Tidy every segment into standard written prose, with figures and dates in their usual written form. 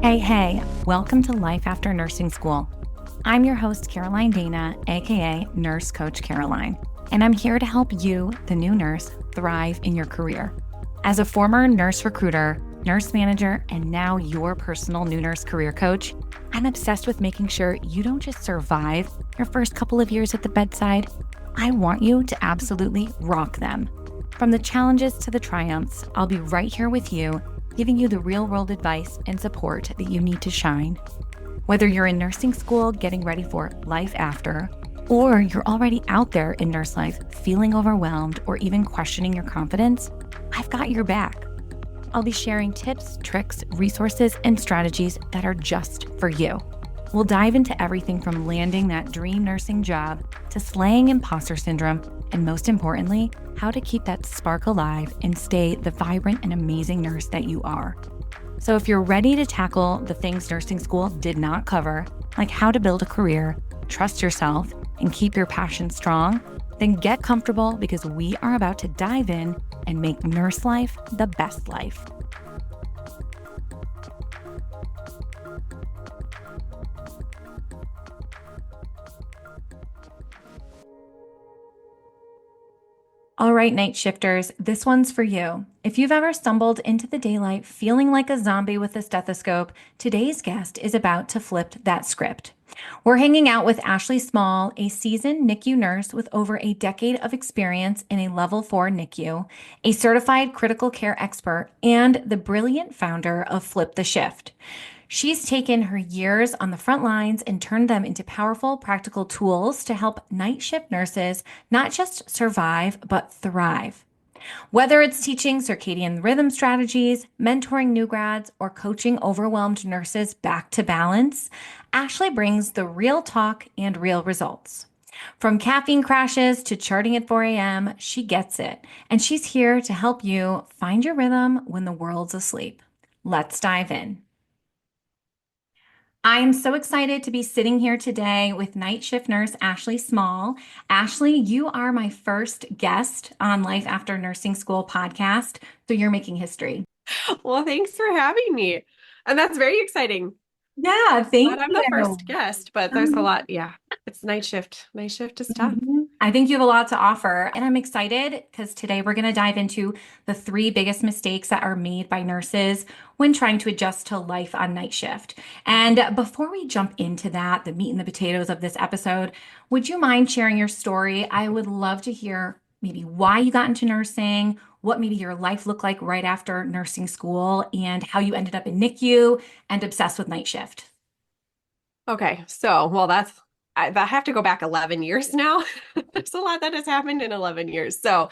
Hey, welcome to Life After Nursing School. I'm your host, Caroline Danna, aka Nurse Coach Caroline, and I'm here to help you, the new nurse, thrive in your career. As a former nurse recruiter, nurse manager, and now your personal new nurse career coach, I'm obsessed with making sure you don't just survive your first couple of years at the bedside. I want you to absolutely rock them. From the challenges to the triumphs, I'll be right here with you, giving you the real-world advice and support that you need to shine. Whether you're in nursing school getting ready for life after, or you're already out there in nurse life feeling overwhelmed or even questioning your confidence, I've got your back. I'll be sharing tips, tricks, resources, and strategies that are just for you. We'll dive into everything from landing that dream nursing job to slaying imposter syndrome, and most importantly, how to keep that spark alive and stay the vibrant and amazing nurse that you are. So if you're ready to tackle the things nursing school did not cover, like how to build a career, trust yourself, and keep your passion strong, then get comfortable because we are about to dive in and make nurse life the best life. All right, night shifters, this one's for you. If you've ever stumbled into the daylight feeling like a zombie with a stethoscope, today's guest is about to flip that script. We're hanging out with Ashleigh Small, a seasoned NICU nurse with over a decade of experience in a level 4 NICU, a certified critical care expert, and the brilliant founder of Flip the Shift. She's taken her years on the front lines and turned them into powerful, practical tools to help night shift nurses not just survive, but thrive. Whether it's teaching circadian rhythm strategies, mentoring new grads, or coaching overwhelmed nurses back to balance, Ashleigh brings the real talk and real results. From caffeine crashes to charting at 4 a.m., she gets it, and she's here to help you find your rhythm when the world's asleep. Let's dive in. I am so excited to be sitting here today with night shift nurse Ashleigh Small. Ashleigh, you are my first guest on Life After Nursing School podcast, so you're making history. Well, thanks for having me. And that's very exciting. Yeah, Glad thank I'm the first you. guest, but there's a lot. Yeah, it's night shift. Night shift is tough. I think you have a lot to offer, and I'm excited because today we're going to dive into the three biggest mistakes that are made by nurses when trying to adjust to life on night shift. And before we jump into that, the meat and the potatoes of this episode, would you mind sharing your story? I would love to hear maybe why you got into nursing, what maybe your life looked like right after nursing school, and how you ended up in NICU and obsessed with night shift. Okay, so well, I have to go back 11 years now. There's a lot that has happened in 11 years. So,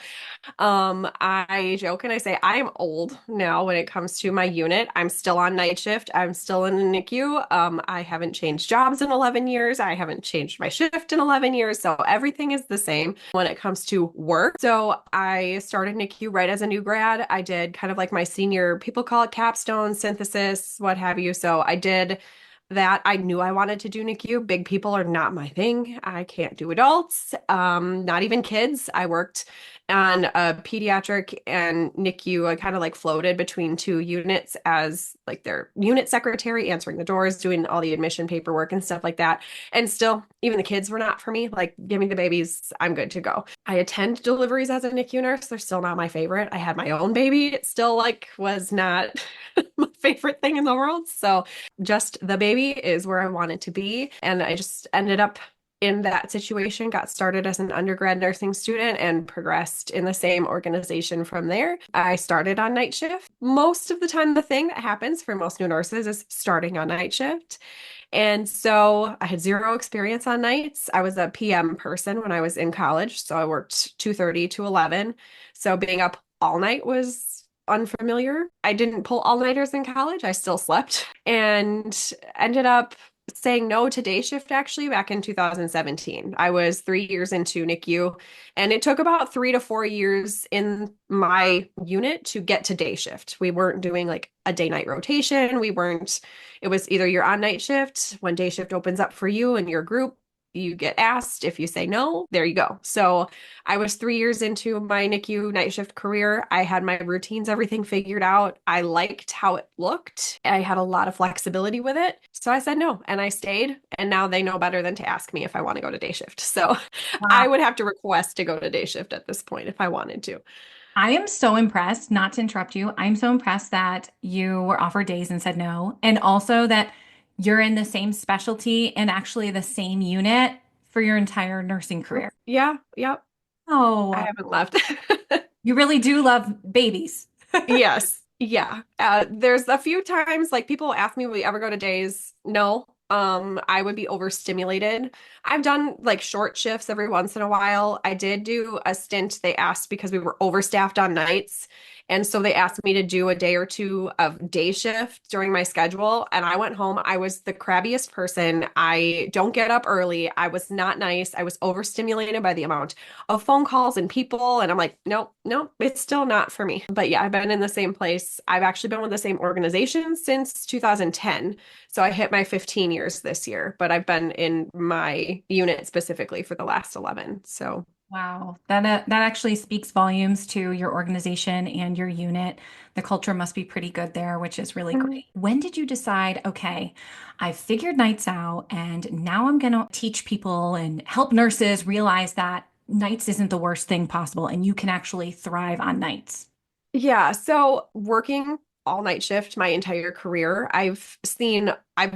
I joke and I say I am old now when it comes to my unit. I'm still on night shift. I'm still in the NICU. I haven't changed jobs in 11 years. I haven't changed my shift in 11 years. So everything is the same when it comes to work. So I started NICU right as a new grad. I did kind of like my senior, people call it capstone, synthesis, what have you. So I did that. I knew I wanted to do NICU. Big people are not my thing. I can't do adults, not even kids. I worked on a pediatric and NICU. I kind of like floated between two units as like their unit secretary, answering the doors, doing all the admission paperwork and stuff like that. And still, even the kids were not for me. Like, give me the babies, I'm good to go. I attend deliveries as a NICU nurse. They're still not my favorite. I had my own baby. It still like was not my favorite thing in the world. So just the baby is where I wanted to be. And I just ended up in that situation, got started as an undergrad nursing student and progressed in the same organization from there. I started on night shift. Most of the time, the thing that happens for most new nurses is starting on night shift. And so I had zero experience on nights. I was a PM person when I was in college. So I worked 2:30 to 11. So being up all night was unfamiliar. I didn't pull all-nighters in college. I still slept and ended up saying no to day shift actually back in 2017. I was 3 years into NICU, and it took about 3 to 4 years in my unit to get to day shift. We weren't doing like a day-night rotation. It was either you're on night shift when day shift opens up for you and your group, You get asked. If you say no, there you go. So I was 3 years into my NICU night shift career. I had my routines, everything figured out. I liked how it looked. I had a lot of flexibility with it. So I said no and I stayed. And now they know better than to ask me if I want to go to day shift. So I Wow. would have to request to go to day shift at this point if I wanted to. I am so impressed, not to interrupt you. I'm so impressed that you were offered days and said no, and also that you're in the same specialty and actually the same unit for your entire nursing career. Yeah, yep. I Oh, haven't left. you really do love babies. Yes. Yeah. There's a few times like people ask me, will you ever go to days? No. I would be overstimulated. I've done like short shifts every once in a while. I did do a stint. They asked because we were overstaffed on nights. And so they asked me to do a day or two of day shift during my schedule. And I went home. I was the crabbiest person. I don't get up early. I was not nice. I was overstimulated by the amount of phone calls and people. And I'm like, nope, nope, it's still not for me. But yeah, I've been in the same place. I've actually been with the same organization since 2010. So I hit my 15 years this year, but I've been in my unit specifically for the last 11. So Wow, that actually speaks volumes to your organization and your unit. The culture must be pretty good there, which is really mm, great. When did you decide, okay, I've figured nights out and now I'm going to teach people and help nurses realize that nights isn't the worst thing possible and you can actually thrive on nights? yeah, so working all night shift my entire career, I've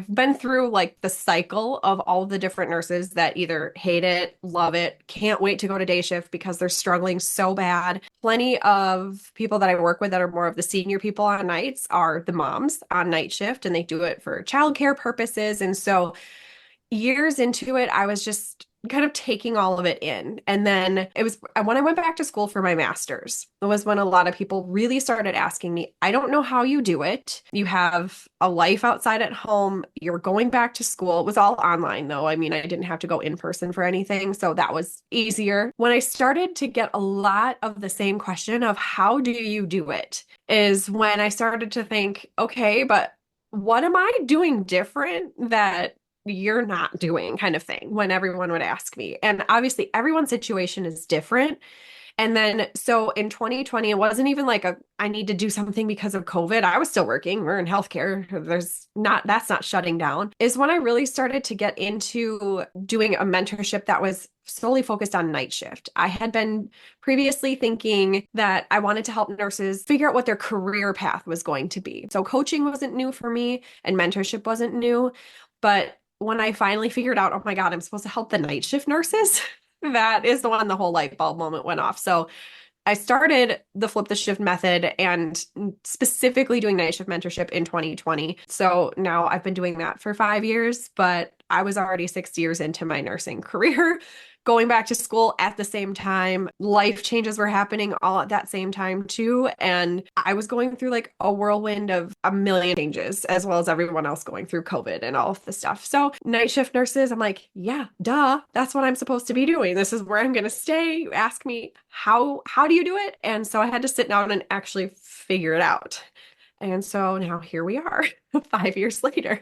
been through like the cycle of all the different nurses that either hate it, love it, can't wait to go to day shift because they're struggling so bad. Plenty of people that I work with that are more of the senior people on nights are the moms on night shift, and they do it for childcare purposes. And so years into it, I was just kind of taking all of it in. And then it was when I went back to school for my master's, it was when a lot of people really started asking me, I don't know how you do it. You have a life outside at home. You're going back to school. It was all online, though. I mean, I didn't have to go in person for anything. So that was easier. When I started to get a lot of the same question of how do you do it, is when I started to think, okay, but what am I doing different that you're not doing, kind of thing, when everyone would ask me. And obviously, everyone's situation is different. And then, so in 2020, it wasn't even like I need to do something because of COVID. I was still working. We're in healthcare. That's not shutting down. Is when I really started to get into doing a mentorship that was solely focused on night shift. I had been previously thinking that I wanted to help nurses figure out what their career path was going to be. So coaching wasn't new for me and mentorship wasn't new. But when I finally figured out, oh my God, I'm supposed to help the night shift nurses, that is the one the whole light bulb moment went off. So I started the flip the shift method and specifically doing night shift mentorship in 2020. So now I've been doing that for 5 years, but I was already 6 years into my nursing career, going back to school at the same time. Life changes were happening all at that same time too. And I was going through like a whirlwind of a million changes, as well as everyone else going through COVID and all of the stuff. So night shift nurses, I'm like, yeah, duh, that's what I'm supposed to be doing. This is where I'm going to stay. You ask me, how do you do it? And so I had to sit down and actually figure it out. And so now here we are, 5 years later.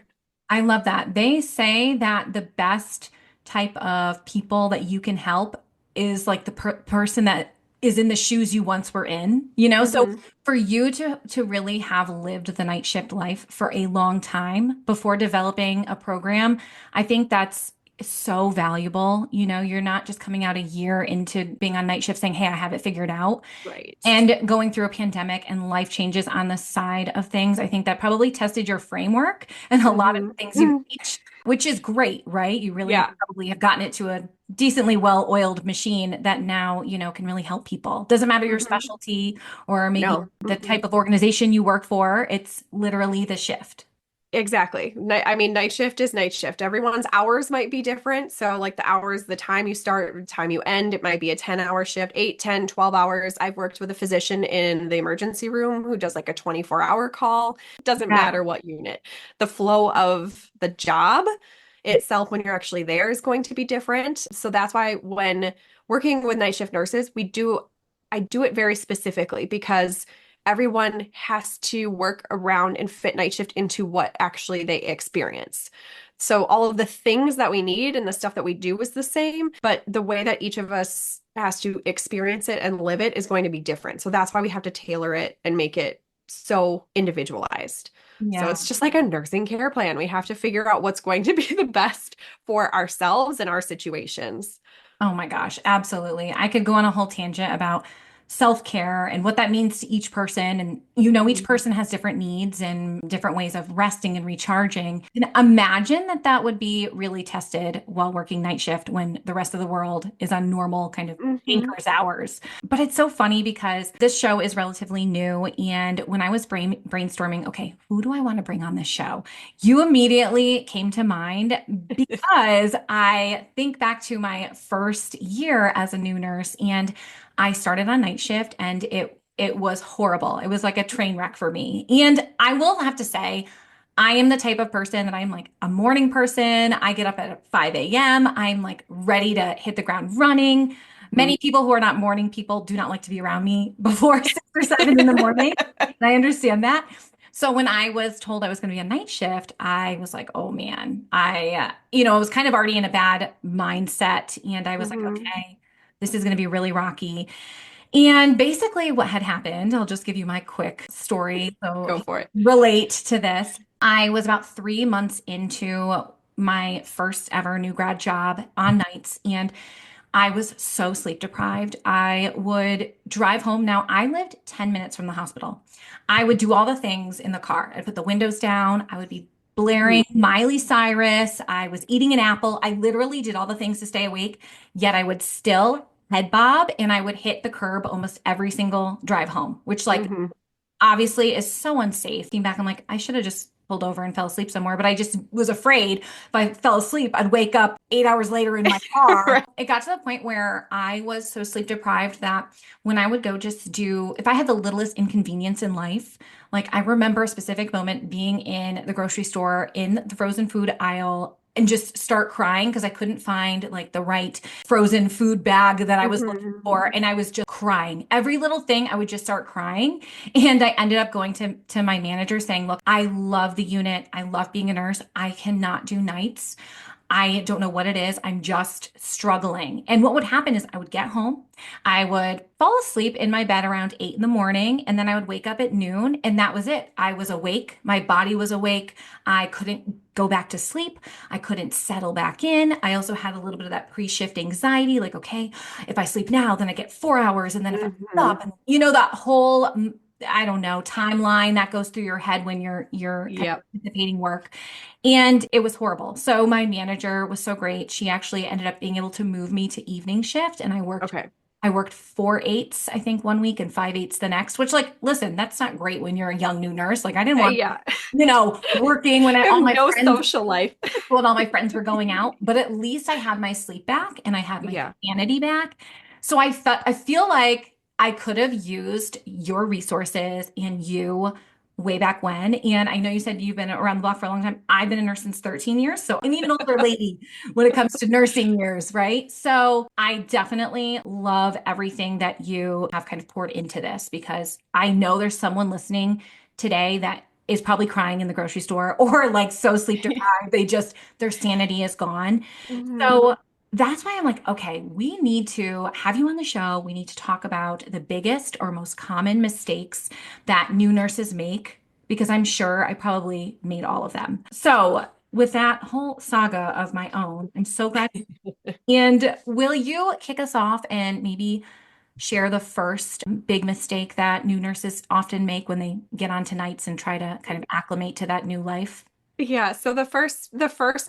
I love that. They say that the best type of people that you can help is like the person that is in the shoes you once were in, you know? So Hmm. for you to really have lived the night shift life for a long time before developing a program, I think that's so valuable. You know, you're not just coming out a year into being on night shift saying, "Hey, I have it figured out." Right. And going through a pandemic and life changes on the side of things, I think that probably tested your framework and a lot of Hmm. the things you teach, which is great, right? You really Yeah. probably have gotten it to a decently well-oiled machine that now, can really help people. Doesn't matter your Hmm. specialty or maybe No. the Mm-mm. type of organization you work for, it's literally the shift. Exactly. I mean, night shift is night shift. Everyone's hours might be different. So, like the hours, the time you start, the time you end, it might be a 10-hour shift, 8, 10, 12 hours. I've worked with a physician in the emergency room who does like a 24-hour call. It doesn't Yeah. matter what unit. The flow of the job itself when you're actually there is going to be different. So, that's why when working with night shift nurses, I do it very specifically because everyone has to work around and fit night shift into what actually they experience. So all of the things that we need and the stuff that we do is the same, but the way that each of us has to experience it and live it is going to be different. So that's why we have to tailor it and make it so individualized. So Yeah. it's just like a nursing care plan. We have to figure out what's going to be the best for ourselves and our situations. Oh my gosh, absolutely. I could go on a whole tangent about self-care and what that means to each person. And each Mhm. person has different needs and different ways of resting and recharging. And imagine that that would be really tested while working night shift when the rest of the world is on normal kind of Mhm. anchors hours. But it's so funny because this show is relatively new. And when I was brainstorming, okay, who do I want to bring on this show? You immediately came to mind because I think back to my first year as a new nurse and I started on night shift and it was horrible. It was like a train wreck for me. And I will have to say, I am the type of person that I'm like a morning person. I get up at 5 a.m. I'm like ready to hit the ground running. Mhm. Many people who are not morning people do not like to be around me before 6 or 7 in the morning. And I understand that. So when I was told I was going to be a night shift, I was like, oh man, I was kind of already in a bad mindset. And I was like, Mhm. okay, this is going to be really rocky. And basically, what had happened, I'll just give you my quick story so Go you for it. can relate to this. I was about 3 months into my first ever new grad job on nights, and I was so sleep deprived. I would drive home. Now, I lived 10 minutes from the hospital. I would do all the things in the car. I'd put the windows down. I would be blaring Mhm. Miley Cyrus. I was eating an apple. I literally did all the things to stay awake, yet I would still head bob and I would hit the curb almost every single drive home, which like Mhm. obviously is so unsafe. Looking back, I'm like, I should have just pulled over and fell asleep somewhere, but I just was afraid if I fell asleep, I'd wake up 8 hours later in my car. Right. It got to the point where I was so sleep deprived that when I would go just do, if I had the littlest inconvenience in life, like I remember a specific moment being in the grocery store in the frozen food aisle and just start crying because I couldn't find like the right frozen food bag that I was looking Mhm. for. And I was just crying. Every little thing, I would just start crying. And I ended up going to my manager saying, look, I love the unit. I love being a nurse. I cannot do nights. I don't know what it is. I'm just struggling. And what would happen is I would get home, I would fall asleep in my bed around 8 in the morning, and then I would wake up at noon, and that was it. I was awake. My body was awake. I couldn't go back to sleep. I couldn't settle back in. I also had a little bit of that pre-shift anxiety, like, okay, if I sleep now, then I get 4 hours. And then if I get up, Mhm. and that whole I don't know, timeline that goes through your head when you're kind of Yep. anticipating work. And it was horrible. So my manager was so great. She actually ended up being able to move me to evening shift and Okay. I worked 4/8s, I think, one week and 5/8s the next, which like, listen, that's not great when you're a young new nurse. Like I didn't want, Yeah. working when I all have my no friends social life. when all my friends were going out, but at least I had my sleep back and I had my Yeah. sanity back. So I feel like I could have used your resources and you way back when. And I know you said you've been around the block for a long time. I've been a nurse since 13 years, so I'm even older lady when it comes to nursing years, right? So I definitely love everything that you have kind of poured into this because I know there's someone listening today that is probably crying in the grocery store or like so sleep deprived, their sanity is gone. Mhm. So that's why I'm like, okay, we need to have you on the show. We need to talk about the biggest or most common mistakes that new nurses make, because I'm sure I probably made all of them. So, with that whole saga of my own, I'm so glad. And will you kick us off and maybe share the first big mistake that new nurses often make when they get onto nights and try to kind of acclimate to that new life? Yeah, so the first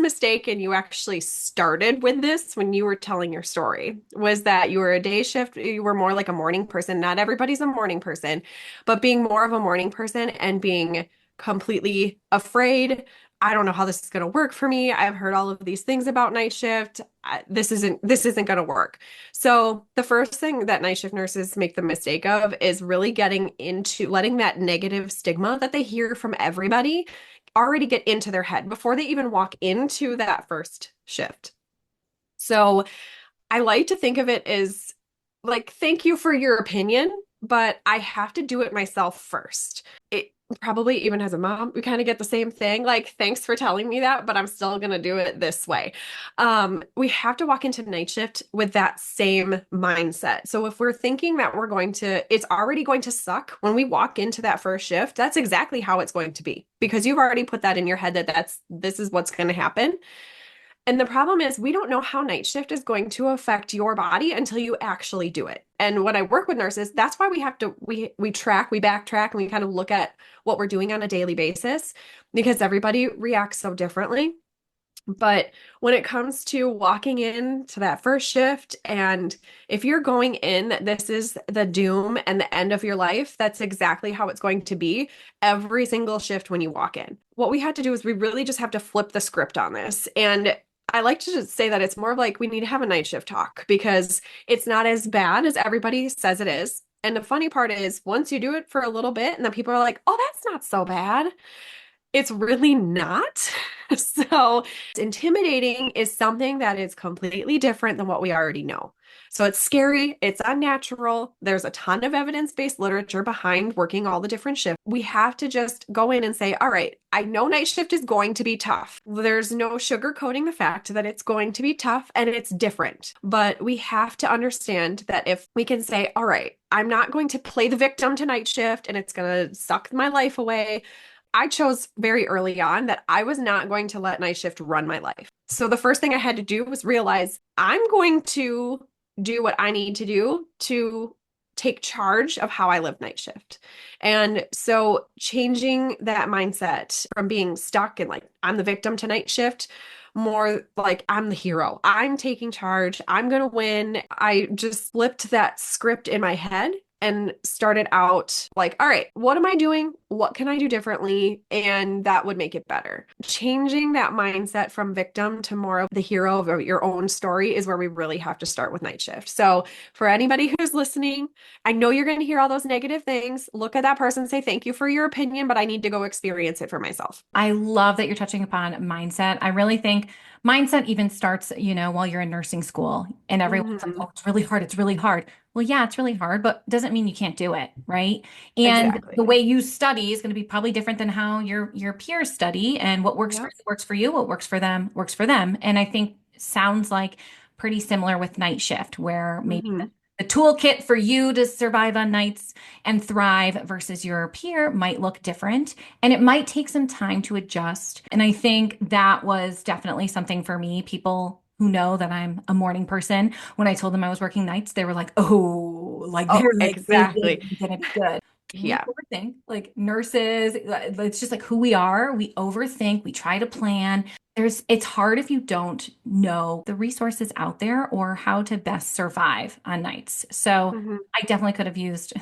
mistake, and you actually started with this when you were telling your story, was that you were a day shift, you were more like a morning person. Not everybody's a morning person, but being more of a morning person and being completely afraid. I don't know how this is going to work for me. I've heard all of these things about night shift. This isn't going to work. So the first thing that night shift nurses make the mistake of is really getting into letting that negative stigma that they hear from everybody already get into their head before they even walk into that first shift. So I like to think of it as like, thank you for your opinion, but I have to do it myself first. It probably even as a mom, we kind of get the same thing. Like, thanks for telling me that, but I'm still going to do it this way. We have to walk into night shift with that same mindset. So if we're thinking that it's already going to suck when we walk into that first shift, that's exactly how it's going to be because you've already put that in your head that this is what's going to happen. And the problem is we don't know how night shift is going to affect your body until you actually do it. And when I work with nurses, that's why we have to we track, we backtrack, and we kind of look at what we're doing on a daily basis because everybody reacts so differently. But when it comes to walking into that first shift, and if you're going in, this is the doom and the end of your life, that's exactly how it's going to be every single shift when you walk in. What we had to do is we really just have to flip the script on this. And I like to just say that it's more of like we need to have a night shift talk because it's not as bad as everybody says it is. And the funny part is, once you do it for a little bit, and then people are like, oh, that's not so bad. It's really not. So, intimidating is something that is completely different than what we already know. So, it's scary, it's unnatural. There's a ton of evidence-based literature behind working all the different shifts. We have to just go in and say, all right, I know night shift is going to be tough. There's no sugarcoating the fact that it's going to be tough and it's different. But we have to understand that if we can say, all right, I'm not going to play the victim to night shift and it's going to suck my life away. I chose very early on that I was not going to let night shift run my life. So the first thing I had to do was realize I'm going to do what I need to do to take charge of how I live night shift. And so changing that mindset from being stuck and like, I'm the victim to night shift, more like I'm the hero. I'm taking charge. I'm going to win. I just flipped that script in my head and started out like, all right, what am I doing? What can I do differently? And that would make it better. Changing that mindset from victim to more of the hero of your own story is where we really have to start with night shift. So for anybody who's listening, I know you're going to hear all those negative things. Look at that person and say, thank you for your opinion, but I need to go experience it for myself. I love that you're touching upon mindset. I really think mindset even starts, while you're in nursing school and everyone's like, Mhm. oh, it's really hard. It's really hard. Well, yeah, it's really hard, but doesn't mean you can't do it, right? And the Exactly. way you study is going to be probably different than how your peers study, and what Yep. works for you, what works for them, works for them. And I think sounds like pretty similar with night shift, where maybe Mhm. the toolkit for you to survive on nights and thrive versus your peer might look different. And it might take some time to adjust. And I think that was definitely something for me. People who know that I'm a morning person, when I told them I was working nights, they were like, oh, like Oh, they're like, this exactly. isn't gonna be good. We Yeah. overthink, like nurses, it's just like who we are. We overthink, we try to plan. It's hard if you don't know the resources out there or how to best survive on nights. So Mhm. I definitely could have used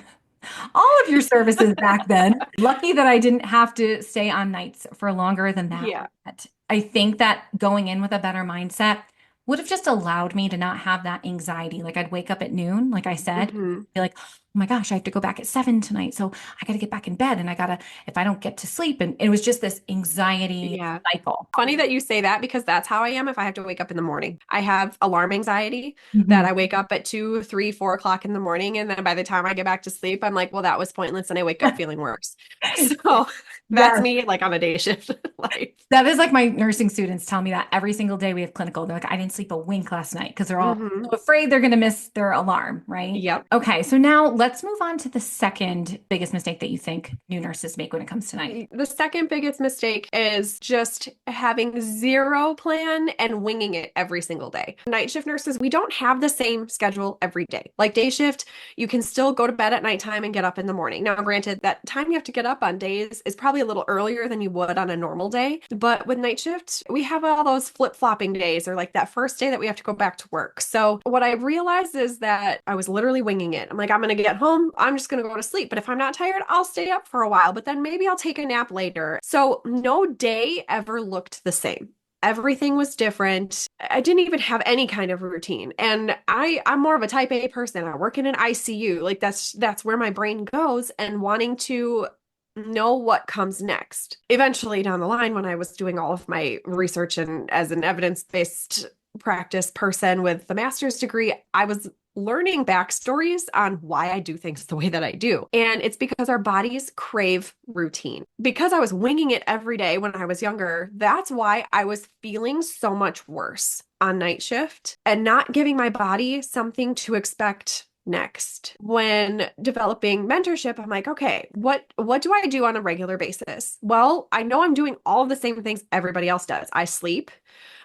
all of your services back then. Lucky that I didn't have to stay on nights for longer than that. Yeah. But I think that going in with a better mindset would have just allowed me to not have that anxiety. Like I'd wake up at noon, like I said, Mhm. be like, oh my gosh, I have to go back at 7 tonight. So I got to get back in bed and if I don't get to sleep. And it was just this anxiety Yeah. cycle. Funny that you say that because that's how I am if I have to wake up in the morning. I have alarm anxiety that Mhm. I wake up at 2, 3, 4 o'clock in the morning. And then by the time I get back to sleep, I'm like, well, that was pointless. And I wake up feeling worse. So that's Yes. me like on a day shift life. That is like my nursing students tell me that every single day we have clinical. They're like, I didn't sleep a wink last night because they're all so Hmm. afraid they're going to miss their alarm, right? Yep. Okay, so now let's move on to the second biggest mistake that you think new nurses make when it comes to night. The second biggest mistake is just having zero plan and winging it every single day. Night shift nurses, we don't have the same schedule every day. Like day shift, you can still go to bed at nighttime and get up in the morning. Now, granted, that time you have to get up on days is probably a little earlier than you would on a normal day. But with night shift, we have all those flip-flopping days or like that first day that we have to go back to work. So what I realized is that I was literally winging it. I'm like, I'm going to get home. I'm just going to go to sleep. But if I'm not tired, I'll stay up for a while, but then maybe I'll take a nap later. So no day ever looked the same. Everything was different. I didn't even have any kind of routine. And I'm more of a type A person. I work in an ICU. Like that's where my brain goes and wanting to know what comes next. Eventually down the line when I was doing all of my research and as an evidence-based practice person with the master's degree, I was learning backstories on why I do things the way that I do. And it's because our bodies crave routine. Because I was winging it every day when I was younger, that's why I was feeling so much worse on night shift and not giving my body something to expect next. When developing mentorship, I'm like, okay, what do I do on a regular basis? Well, I know I'm doing all of the same things everybody else does. I sleep.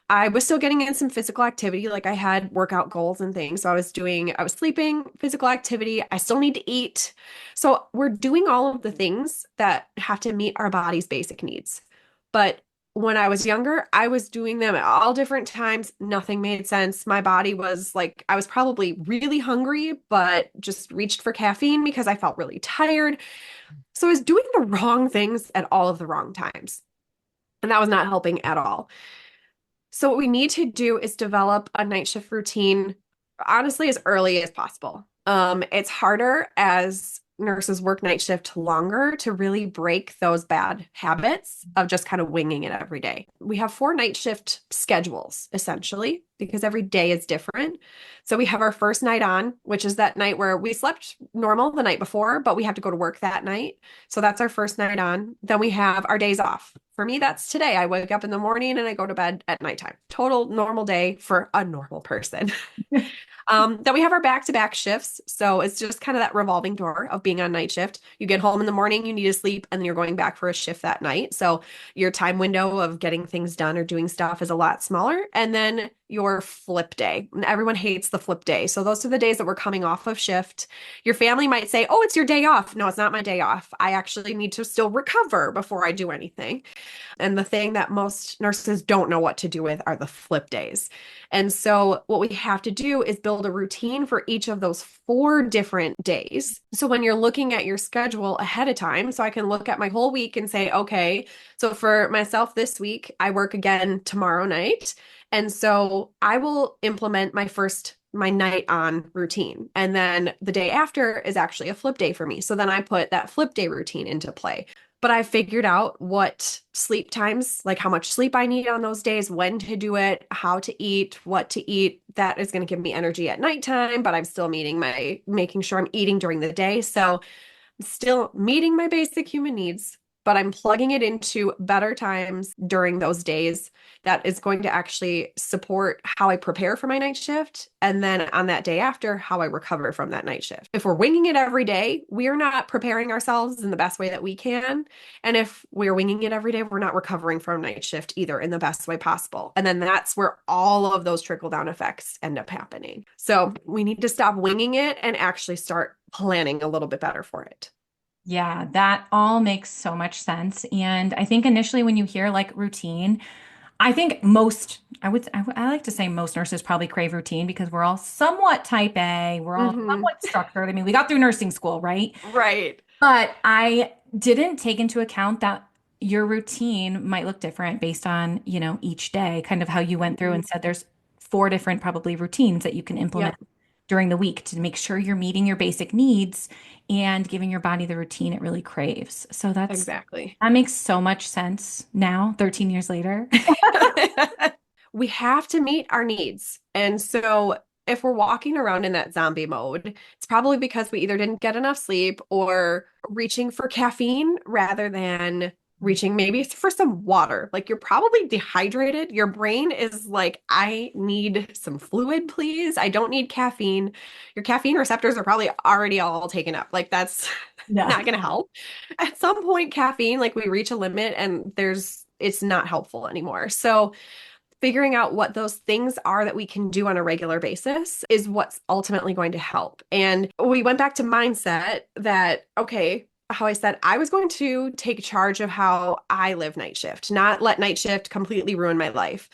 I was still getting in some physical activity, like I had workout goals and things. So I was sleeping, physical activity. I still need to eat. So we're doing all of the things that have to meet our body's basic needs. But when I was younger, I was doing them at all different times. Nothing made sense. My body was like, I was probably really hungry, but just reached for caffeine because I felt really tired. So I was doing the wrong things at all of the wrong times. And that was not helping at all. So what we need to do is develop a night shift routine, honestly, as early as possible. It's harder as nurses work night shift longer to really break those bad habits of just kind of winging it every day. We have 4 night shift schedules, essentially, because every day is different. So we have our first night on, which is that night where we slept normal the night before, but we have to go to work that night. So that's our first night on. Then we have our days off. For me, that's today. I wake up in the morning and I go to bed at nighttime. Total normal day for a normal person. Then we have our back-to-back shifts. So it's just kind of that revolving door of being on night shift. You get home in the morning, you need to sleep, and then you're going back for a shift that night. So your time window of getting things done or doing stuff is a lot smaller. And then your flip day. And everyone hates the flip day. So those are the days that we're coming off of shift. Your family might say, oh, it's your day off. No, it's not my day off. I actually need to still recover before I do anything. And the thing that most nurses don't know what to do with are the flip days. And so what we have to do is build a routine for each of those 4 different days. So when you're looking at your schedule ahead of time, so I can look at my whole week and say, okay, so for myself this week, I work again tomorrow night. And so I will implement my night on routine. And then the day after is actually a flip day for me. So then I put that flip day routine into play. But I figured out what sleep times, like how much sleep I need on those days, when to do it, how to eat, what to eat. That is going to give me energy at nighttime, but I'm still making sure I'm eating during the day. So I'm still meeting my basic human needs, but I'm plugging it into better times during those days that is going to actually support how I prepare for my night shift. And then on that day after, how I recover from that night shift. If we're winging it every day, we are not preparing ourselves in the best way that we can. And if we're winging it every day, we're not recovering from night shift either in the best way possible. And then that's where all of those trickle down effects end up happening. So we need to stop winging it and actually start planning a little bit better for it. Yeah, that all makes so much sense. And I think initially when you hear like routine, I think I like to say most nurses probably crave routine because we're all somewhat type A, we're all Hmm. somewhat structured. I mean, we got through nursing school, right? Right. But I didn't take into account that your routine might look different based on, each day, kind of how you went through Mhm. and said there's 4 different probably routines that you can implement Yep, during the week to make sure you're meeting your basic needs and giving your body the routine it really craves. So exactly. that makes so much sense now, 13 years later. We have to meet our needs. And so if we're walking around in that zombie mode, it's probably because we either didn't get enough sleep or reaching for caffeine rather than reaching maybe for some water. Like you're probably dehydrated. Your brain is like, I need some fluid, please. I don't need caffeine. Your caffeine receptors are probably already all taken up. Like that's Yeah. not going to help. At some point, caffeine, like we reach a limit and it's not helpful anymore. So figuring out what those things are that we can do on a regular basis is what's ultimately going to help. And we went back to mindset that, okay, how I said I was going to take charge of how I live night shift, not let night shift completely ruin my life.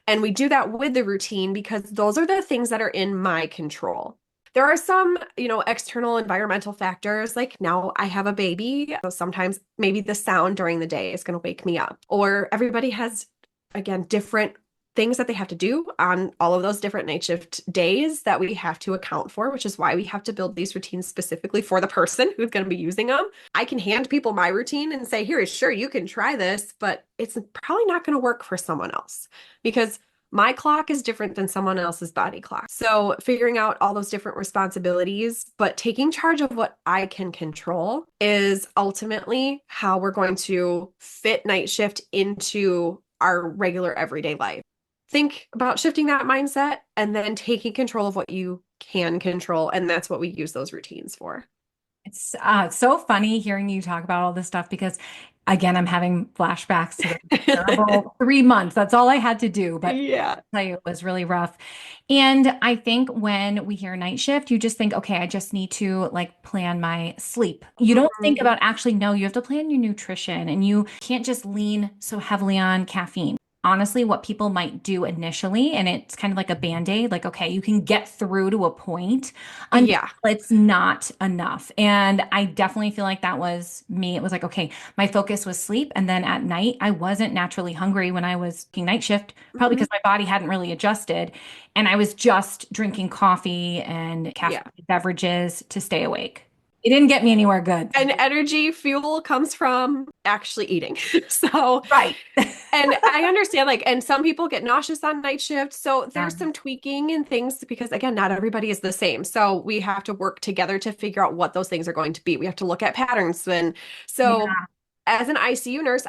And we do that with the routine because those are the things that are in my control. There are some, external environmental factors like now I have a baby. So sometimes maybe the sound during the day is going to wake me up, or everybody has, again, different things that they have to do on all of those different night shift days that we have to account for, which is why we have to build these routines specifically for the person who's going to be using them. I can hand people my routine and say, here, sure, you can try this, but it's probably not going to work for someone else because My clock is different than someone else's body clock. So figuring out all those different responsibilities, but taking charge of what I can control is ultimately how we're going to fit night shift into our regular everyday life. Think about shifting that mindset and then taking control of what you can control. And that's what we use those routines for. It's so funny hearing you talk about all this stuff because, again, I'm having flashbacks to the terrible 3 months. That's all I had to do, but Yeah. I'll tell you, it was really rough. And I think when we hear night shift, you just think, okay, I just need to like plan my sleep. You don't think Mhm. about actually, no, you have to plan your nutrition and you can't just lean so heavily on caffeine. Honestly, what people might do initially, and it's kind of like a band-aid, like, okay, you can get through to a point until Yeah. it's not enough. And I definitely feel like that was me. It was like, okay, my focus was sleep. And then at night, I wasn't naturally hungry when I was working night shift, probably Mhm. because my body hadn't really adjusted. And I was just drinking coffee and Yeah. caffeine beverages to stay awake. It didn't get me anywhere good. And energy fuel comes from actually eating. So, Right. and I understand like, and some people get nauseous on night shift. So there's Um, some tweaking and things because again, not everybody is the same. So we have to work together to figure out what those things are going to be. We have to look at patterns. And so yeah. as an ICU nurse,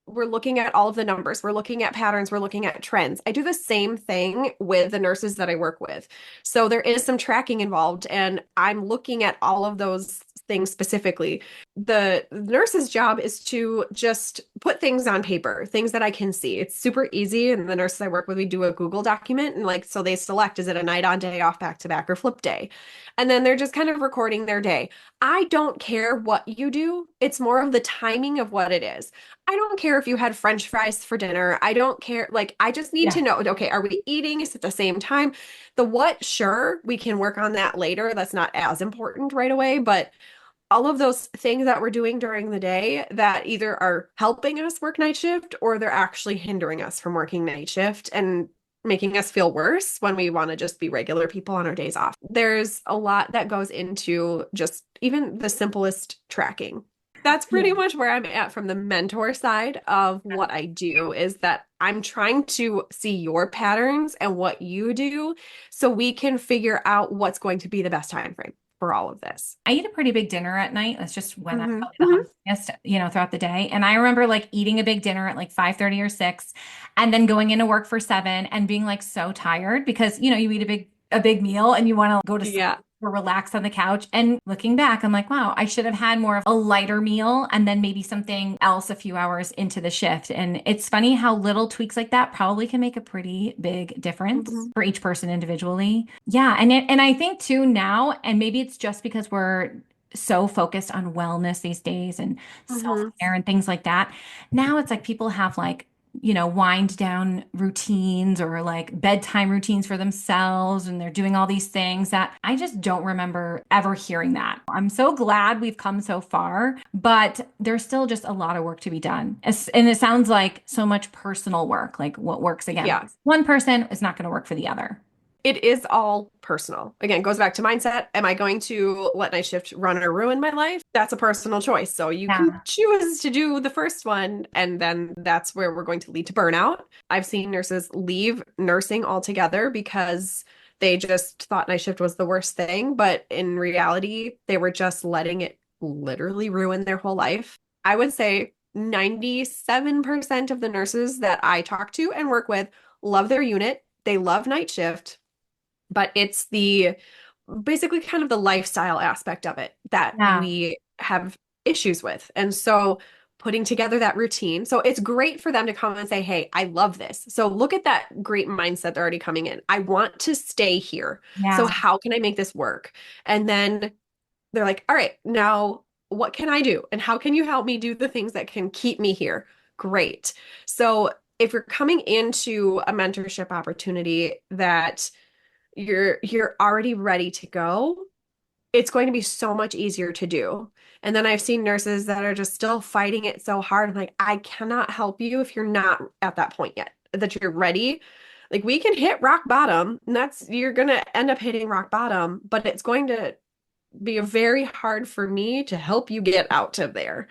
we're looking at all of the numbers, we're looking at patterns, we're looking at trends. I do the same thing with the nurses that I work with. So there is some tracking involved, and I'm looking at all of those things specifically. The nurse's job is to just put things on paper, things that I can see. It's super easy. And the nurses I work with, we do a Google document, and like, so they select, is it a night on, day off, back to back, or flip day? And then they're just kind of recording their day. I don't care what you do. It's more of the timing of what it is. I don't care if you had French fries for dinner. I don't care. Like, I just need Yeah. to know, okay, are we eating? Is it the same time? The what, sure, we can work on that later. That's not as important right away. But all of those things that we're doing during the day that either are helping us work night shift or they're actually hindering us from working night shift and making us feel worse when we want to just be regular people on our days off. There's a lot that goes into just even the simplest tracking. That's pretty Yeah. much where I'm at from the mentor side of what I do is that I'm trying to see your patterns and what you do so we can figure out what's going to be the best time frame for all of this. I eat a pretty big dinner at night. That's just when I'm Hmm. probably the Hmm. hungriest, throughout the day. And I remember like eating a big dinner at like 5:30 or 6 and then going into work for 7 and being like so tired because, you eat a big meal and you want to go to sleep Yeah. or relax on the couch. And looking back, I'm like, wow, I should have had more of a lighter meal and then maybe something else a few hours into the shift. And it's funny how little tweaks like that probably can make a pretty big difference Hmm. for each person individually. Yeah, and I think too now, and maybe it's just because we're so focused on wellness these days and Hmm. self-care and things like that. Now it's like people have like, wind down routines or like bedtime routines for themselves, and they're doing all these things that I just don't remember ever hearing that. I'm so glad we've come so far, but there's still just a lot of work to be done. And it sounds like so much personal work, like what works again. Yeah. One person is not going to work for the other. It is all personal. Again, goes back to mindset. Am I going to let night shift run or ruin my life? That's a personal choice. So you can Yeah. choose to do the first one, and then that's where we're going to lead to burnout. I've seen nurses leave nursing altogether because they just thought night shift was the worst thing. But in reality, they were just letting it literally ruin their whole life. I would say 97% of the nurses that I talk to and work with love their unit. They love night shift, but it's the basically kind of the lifestyle aspect of it that Yeah. we have issues with. And so putting together that routine. So it's great for them to come and say, "Hey, I love this." So look at that great mindset they're already coming in. I want to stay here. So Yeah. how can I make this work? And then they're like, "All right, now what can I do? And how can you help me do the things that can keep me here?" Great. So if you're coming into a mentorship opportunity that you're already ready to go, it's going to be so much easier to do. And then I've seen nurses that are just still fighting it so hard. I'm like, I cannot help you if you're not at that point yet, that you're ready. Like we can hit rock bottom, and that's you're gonna end up hitting rock bottom, but it's going to be very hard for me to help you get out of there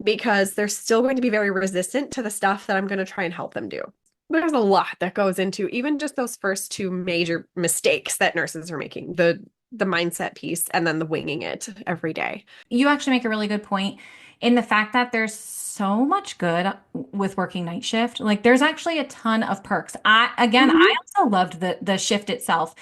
because they're still going to be very resistant to the stuff that I'm going to try and help them do. There's a lot that goes into even just those first two major mistakes that nurses are making, the mindset piece and then the winging it every day. You actually make a really good point in the fact that there's so much good with working night shift. Like there's actually a ton of perks. I Mhm. also loved the shift itself.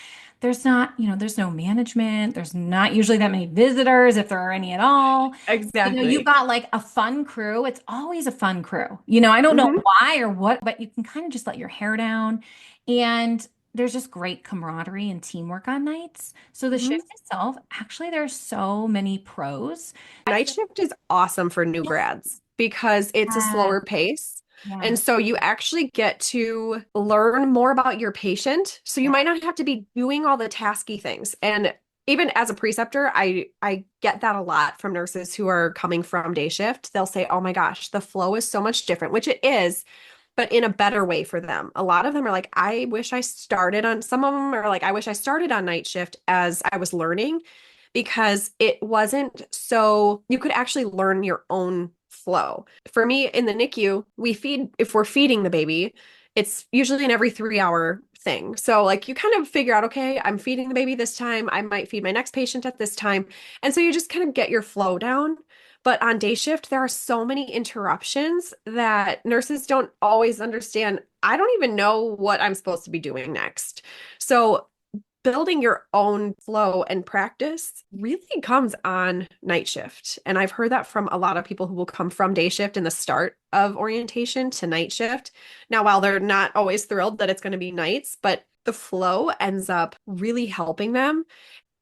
There's not, there's no management. There's not usually that many visitors if there are any at all. You've Exactly. got like a fun crew. It's always a fun crew. I don't know Hmm. why or what, but you can kind of just let your hair down. And there's just great camaraderie and teamwork on nights. So the Hmm. shift itself, actually, there's so many pros. I Night shift is awesome for new grads because it's a Yeah, slower pace. yeah, And so you actually get to learn more about your patient. So you yeah. might not have to be doing all the tasky things. And even as a preceptor, I get that a lot from nurses who are coming from day shift. They'll say, "Oh my gosh, the flow is so much different," which it is, but in a better way for them. A lot of them are like, "I wish I started on," some of them are like, "I wish I started on night shift as I was learning because it wasn't so you could actually learn your own flow." For me in the NICU, if we're feeding the baby, it's usually an every 3 hour thing. So like you kind of figure out, okay, I'm feeding the baby this time. I might feed my next patient at this time. And so you just kind of get your flow down. But on day shift, there are so many interruptions that nurses don't always understand. I don't even know what I'm supposed to be doing next. So building your own flow and practice really comes on night shift. And I've heard that from a lot of people who will come from day shift in the start of orientation to night shift. Now, while they're not always thrilled that it's going to be nights, but the flow ends up really helping them.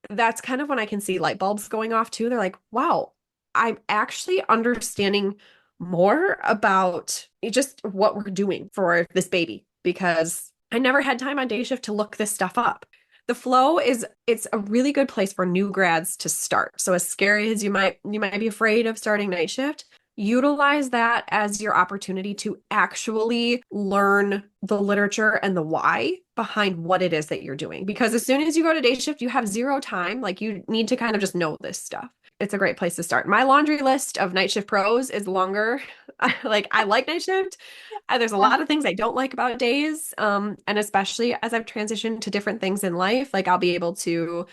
That's kind of when I can see light bulbs going off too. They're like, wow, I'm actually understanding more about just what we're doing for this baby because I never had time on day shift to look this stuff up. The flow is it's a really good place for new grads to start. So as scary as you might be afraid of starting night shift, utilize that as your opportunity to actually learn the literature and the why behind what it is that you're doing. Because as soon as you go to day shift, you have zero time. Like you need to kind of just know this stuff. It's a great place to start. My laundry list of night shift pros is longer. I like night shift. There's a Yeah. lot of things I don't like about days. And especially as I've transitioned to different things in life, like I'll be able to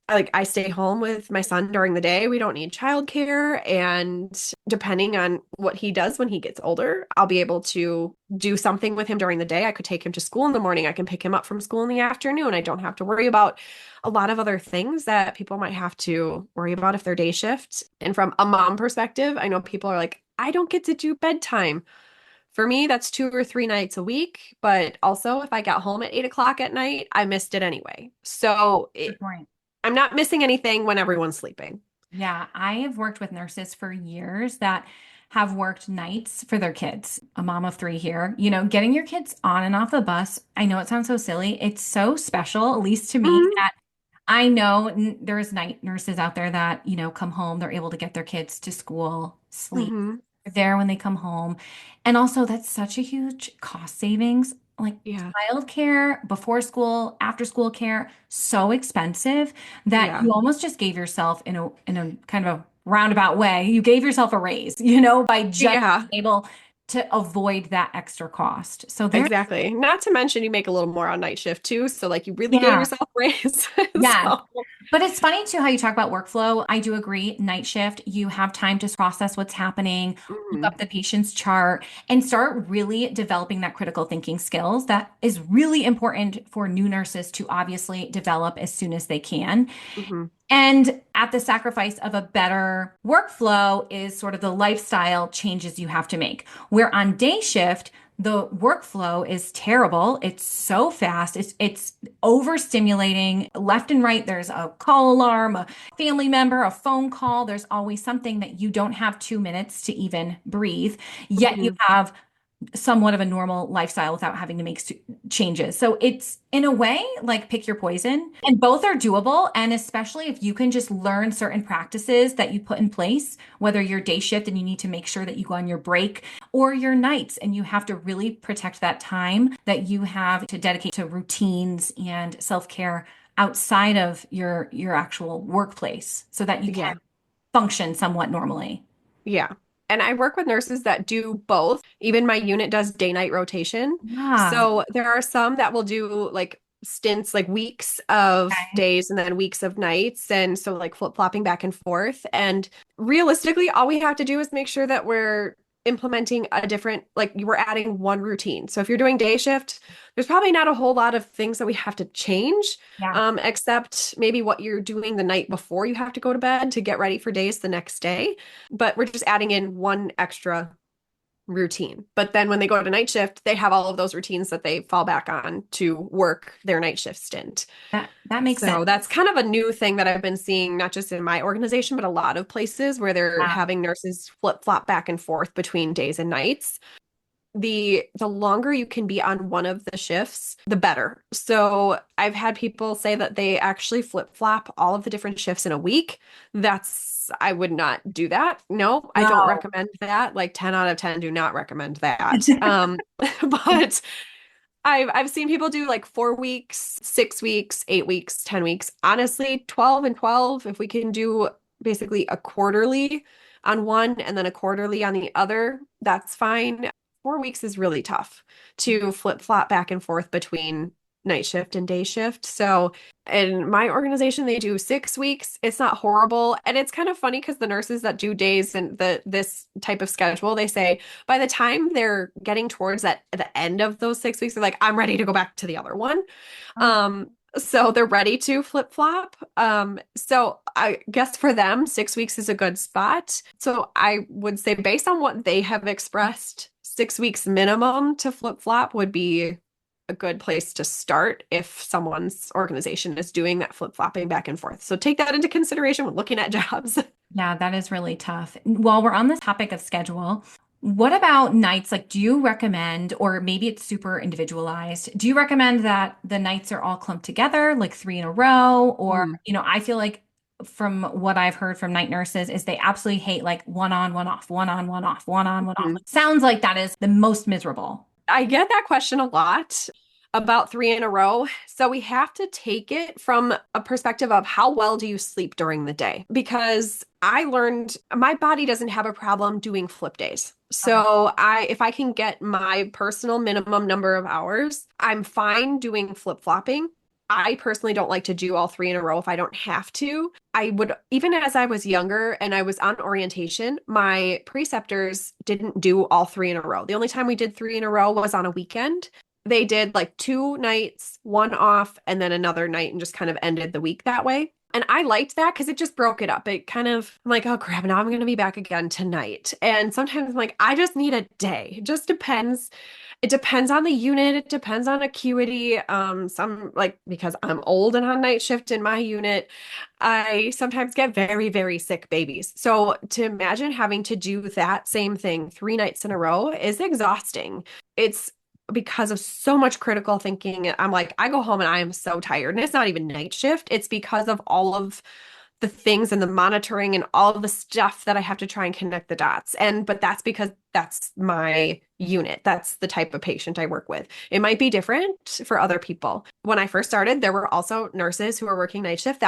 I stay home with my son during the day. We don't need childcare. And depending on what he does when he gets older, I'll be able to do something with him during the day. I could take him to school in the morning. I can pick him up from school in the afternoon. I don't have to worry about a lot of other things that people might have to worry about if they're day shift. And from a mom perspective, I know people are like, I don't get to do bedtime. For me, that's 2 or 3 nights a week. But also, if I got home at 8 o'clock at night, I missed it anyway. Good point. I'm not missing anything when everyone's sleeping. Yeah, I have worked with nurses for years that have worked nights for their kids. A mom of three here. Getting your kids on and off the bus. I know it sounds so silly. It's so special, at least to me, Hmm. that I know there's night nurses out there that, come home, they're able to get their kids to school, sleep. Hmm. They're there when they come home. And also, that's such a huge cost savings. Like Yeah. childcare, before school, after school care, so expensive that Yeah. you almost just gave yourself in a kind of a roundabout way, you gave yourself a raise, by just Yeah. being able to avoid that extra cost. So there, Exactly. Not to mention you make a little more on night shift too. So like you really gave yeah. yourself a raise. Yes. So But it's funny too how you talk about workflow. I do agree. Night shift, you have time to process what's happening, look up mhm. the patient's chart, and start really developing that critical thinking skills. That is really important for new nurses to obviously develop as soon as they can. Mhm. And at the sacrifice of a better workflow is sort of the lifestyle changes you have to make. Where on day shift, the workflow is terrible. It's so fast. It's overstimulating left and right. There's a call alarm, a family member, a phone call. There's always something that you don't have 2 minutes to even breathe. Yet you Mhm. have somewhat of a normal lifestyle without having to make changes. So it's in a way like pick your poison, and both are doable. And especially if you can just learn certain practices that you put in place, whether you're day shift and you need to make sure that you go on your break or your nights and you have to really protect that time that you have to dedicate to routines and self-care outside of your actual workplace so that you Yeah. can function somewhat normally. Yeah. And I work with nurses that do both. Even my unit does day-night rotation. Yeah. So there are some that will do like stints, like weeks of Okay. days and then weeks of nights. And so like flip-flopping back and forth. And realistically, all we have to do is make sure that we're implementing a different, like we're adding one routine. So if you're doing day shift, there's probably not a whole lot of things that we have to change, Yeah. except maybe what you're doing the night before you have to go to bed to get ready for days the next day. But we're just adding in one extra routine. But then when they go to night shift, they have all of those routines that they fall back on to work their night shift stint. That makes sense. So that's kind of a new thing that I've been seeing, not just in my organization, but a lot of places where they're Yeah. having nurses flip-flop back and forth between days and nights. The longer you can be on one of the shifts, the better. So I've had people say that they actually flip-flop all of the different shifts in a week. I would not do that. No, I don't No. recommend that. Like 10 out of 10 do not recommend that. But I've seen people do like 4 weeks, 6 weeks, 8 weeks, 10 weeks. Honestly, 12 and 12, if we can do basically a quarterly on one and then a quarterly on the other, that's fine. 4 weeks is really tough to flip-flop back and forth between night shift and day shift. So in my organization, they do 6 weeks. It's not horrible. And it's kind of funny because the nurses that do days and this type of schedule, they say by the time they're getting towards the end of those 6 weeks, they're like, I'm ready to go back to the other one. Oh, So they're ready to flip-flop. So I guess for them, 6 weeks is a good spot. So I would say based on what they have expressed, 6 weeks minimum to flip-flop would be a good place to start if someone's organization is doing that flip-flopping back and forth. So take that into consideration when looking at jobs. yeah, that is really tough. While we're on this topic of schedule, what about nights? Like, do you recommend, or maybe it's super individualized, do you recommend that the nights are all clumped together, like three in a row? Or, Mm. I feel like from what I've heard from night nurses is they absolutely hate like one on, one off, one on, one off, one on, one off. Mhm. Sounds like that is the most miserable. I get that question a lot about three in a row. So we have to take it from a perspective of how well do you sleep during the day? Because I learned my body doesn't have a problem doing flip days. Okay. So if I can get my personal minimum number of hours, I'm fine doing flip-flopping. I personally don't like to do all three in a row if I don't have to. I would, even as I was younger and I was on orientation, my preceptors didn't do all three in a row. The only time we did three in a row was on a weekend. They did like 2 nights, one off, and then another night and just kind of ended the week that way. And I liked that because it just broke it up. It kind of, I'm like, oh crap, now I'm going to be back again tonight. And sometimes I'm like, I just need a day. It just depends. It depends on the unit. It depends on acuity. Some like because I'm old and on night shift in my unit, I sometimes get very, very sick babies. So to imagine having to do that same thing 3 nights in a row is exhausting. It's because of so much critical thinking. I'm like, I go home and I am so tired. And it's not even night shift. It's because of all of the things and the monitoring and all of the stuff that I have to try and connect the dots. But that's because that's my unit. That's the type of patient I work with. It might be different for other people. When I first started, there were also nurses who were working night shift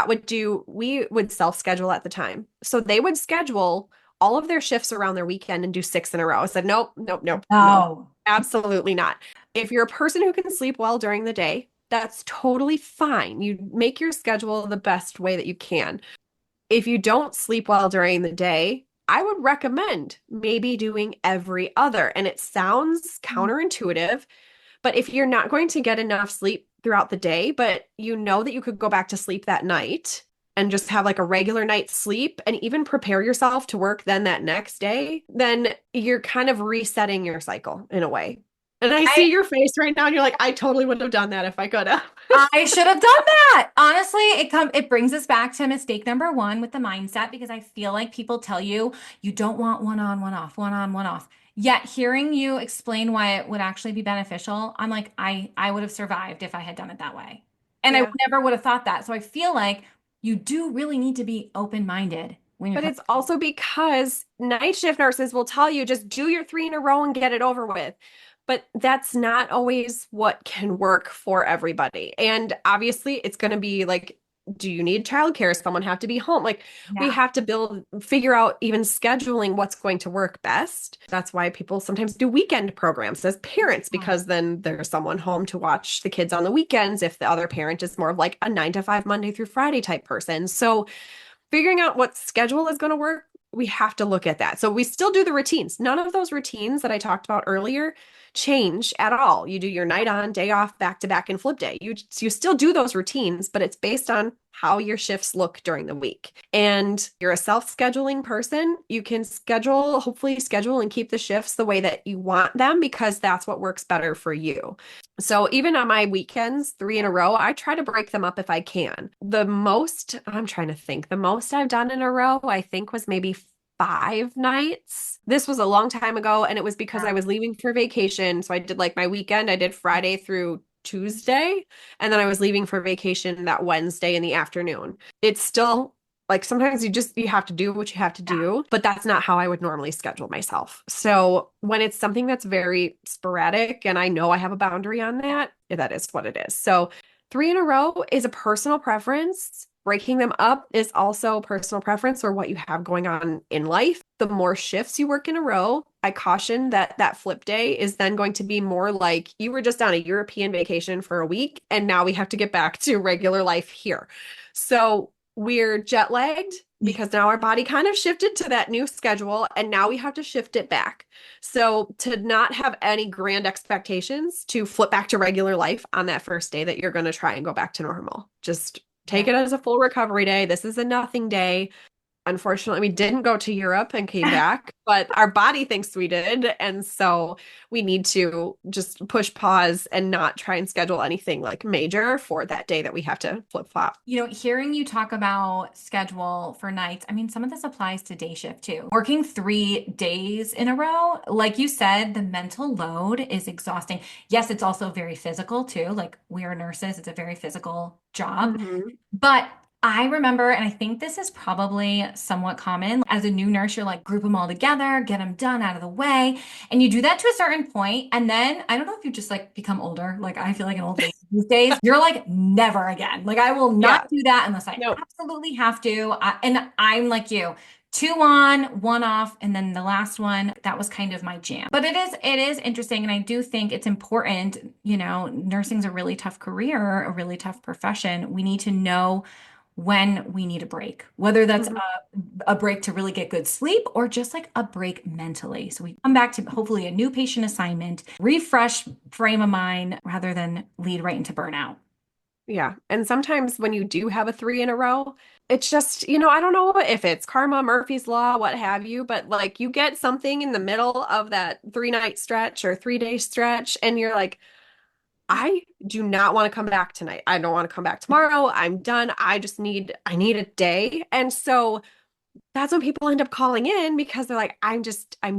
we would self-schedule at the time. So they would schedule all of their shifts around their weekend and do 6 in a row. I said, nope, nope, nope, no, Oh, absolutely not. If you're a person who can sleep well during the day, that's totally fine. You make your schedule the best way that you can. If you don't sleep well during the day, I would recommend maybe doing every other. And it sounds counterintuitive, but if you're not going to get enough sleep throughout the day, but you know that you could go back to sleep that night and just have like a regular night's sleep and even prepare yourself to work then that next day, then you're kind of resetting your cycle in a way. And I I see your face right now and you're like, I totally would have done that if I could have. I should have done that. Honestly, it brings us back to mistake number one with the mindset because I feel like people tell you you don't want one on, one off, one on, one off. Yet hearing you explain why it would actually be beneficial, I'm like, I would have survived if I had done it that way. And I Yeah. never would have thought that. So I feel like you do really need to be open-minded when you're But coming. it's also because night shift nurses will tell you just do your three in a row and get it over with. But that's not always what can work for everybody. And obviously, it's going to be like do you need childcare? Does someone have to be home? Like we Yeah. have to figure out even scheduling what's going to work best. That's why people sometimes do weekend programs as parents, because then there's someone home to watch the kids on the weekends if the other parent is more of like a 9 to 5 Monday through Friday type person. So figuring out what schedule is going to work, we have to look at that. So we still do the routines. None of those routines that I talked about earlier change at all. You do your night on, day off, back to back, and flip day. You still do those routines, but it's based on how your shifts look during the week. And you're a self-scheduling person, you can hopefully schedule and keep the shifts the way that you want them because that's what works better for you. So even on my weekends, 3 in a row, I try to break them up if I can. I'm trying to think, the most I've done in a row, I think was maybe 5 nights. This was a long time ago, and it was because I was leaving for vacation. So I did like my weekend, I did Friday through Tuesday, and then I was leaving for vacation that Wednesday in the afternoon. It's still like sometimes you have to do what you have to do, but that's not how I would normally schedule myself. So when it's something that's very sporadic and I know I have a boundary on that, that is what it is. So 3 in a row is a personal preference. Breaking them up is also personal preference or what you have going on in life. The more shifts you work in a row, I caution that that flip day is then going to be more like you were just on a European vacation for a week and now we have to get back to regular life here. So we're jet lagged because now our body kind of shifted to that new schedule and now we have to shift it back. So to not have any grand expectations to flip back to regular life on that first day that you're going to try and go back to normal. Just take it as a full recovery day. This is a nothing day. Unfortunately, we didn't go to Europe and came back, but our body thinks we did. And so we need to just push pause and not try and schedule anything like major for that day that we have to flip flop. Hearing you talk about schedule for nights, I mean, some of this applies to day shift too. Working 3 days in a row, like you said, the mental load is exhausting. Yes, it's also very physical too. Like we are nurses, it's a very physical job. Mhm. But I remember, and I think this is probably somewhat common. As a new nurse, you're like, group them all together, get them done out of the way. And you do that to a certain point, and then I don't know if you just like become older. Like I feel like an old lady these days. You're like, never again. Like I will not Yeah. do that unless I No. absolutely have to. And I'm like you. Two on, one off, and then the last one, that was kind of my jam. But it is interesting, and I do think it's important, nursing's a really tough career, a really tough profession. We need to know when we need a break, whether that's Mhm. a break to really get good sleep or just like a break mentally. So we come back to hopefully a new patient assignment, refresh frame of mind rather than lead right into burnout. Yeah. And sometimes when you do have a 3 in a row, it's just, I don't know if it's karma, Murphy's Law, what have you, but like you get something in the middle of that 3 night stretch or 3 day stretch, and you're like, I do not want to come back tonight. I don't want to come back tomorrow. I'm done. I need a day. And so that's when people end up calling in because they're like, I'm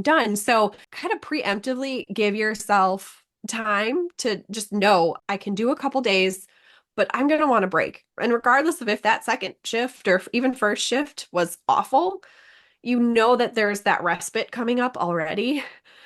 done. So kind of preemptively give yourself time to just know I can do a couple days, but I'm going to want a break. And regardless of if that second shift or even first shift was awful, you know that there's that respite coming up already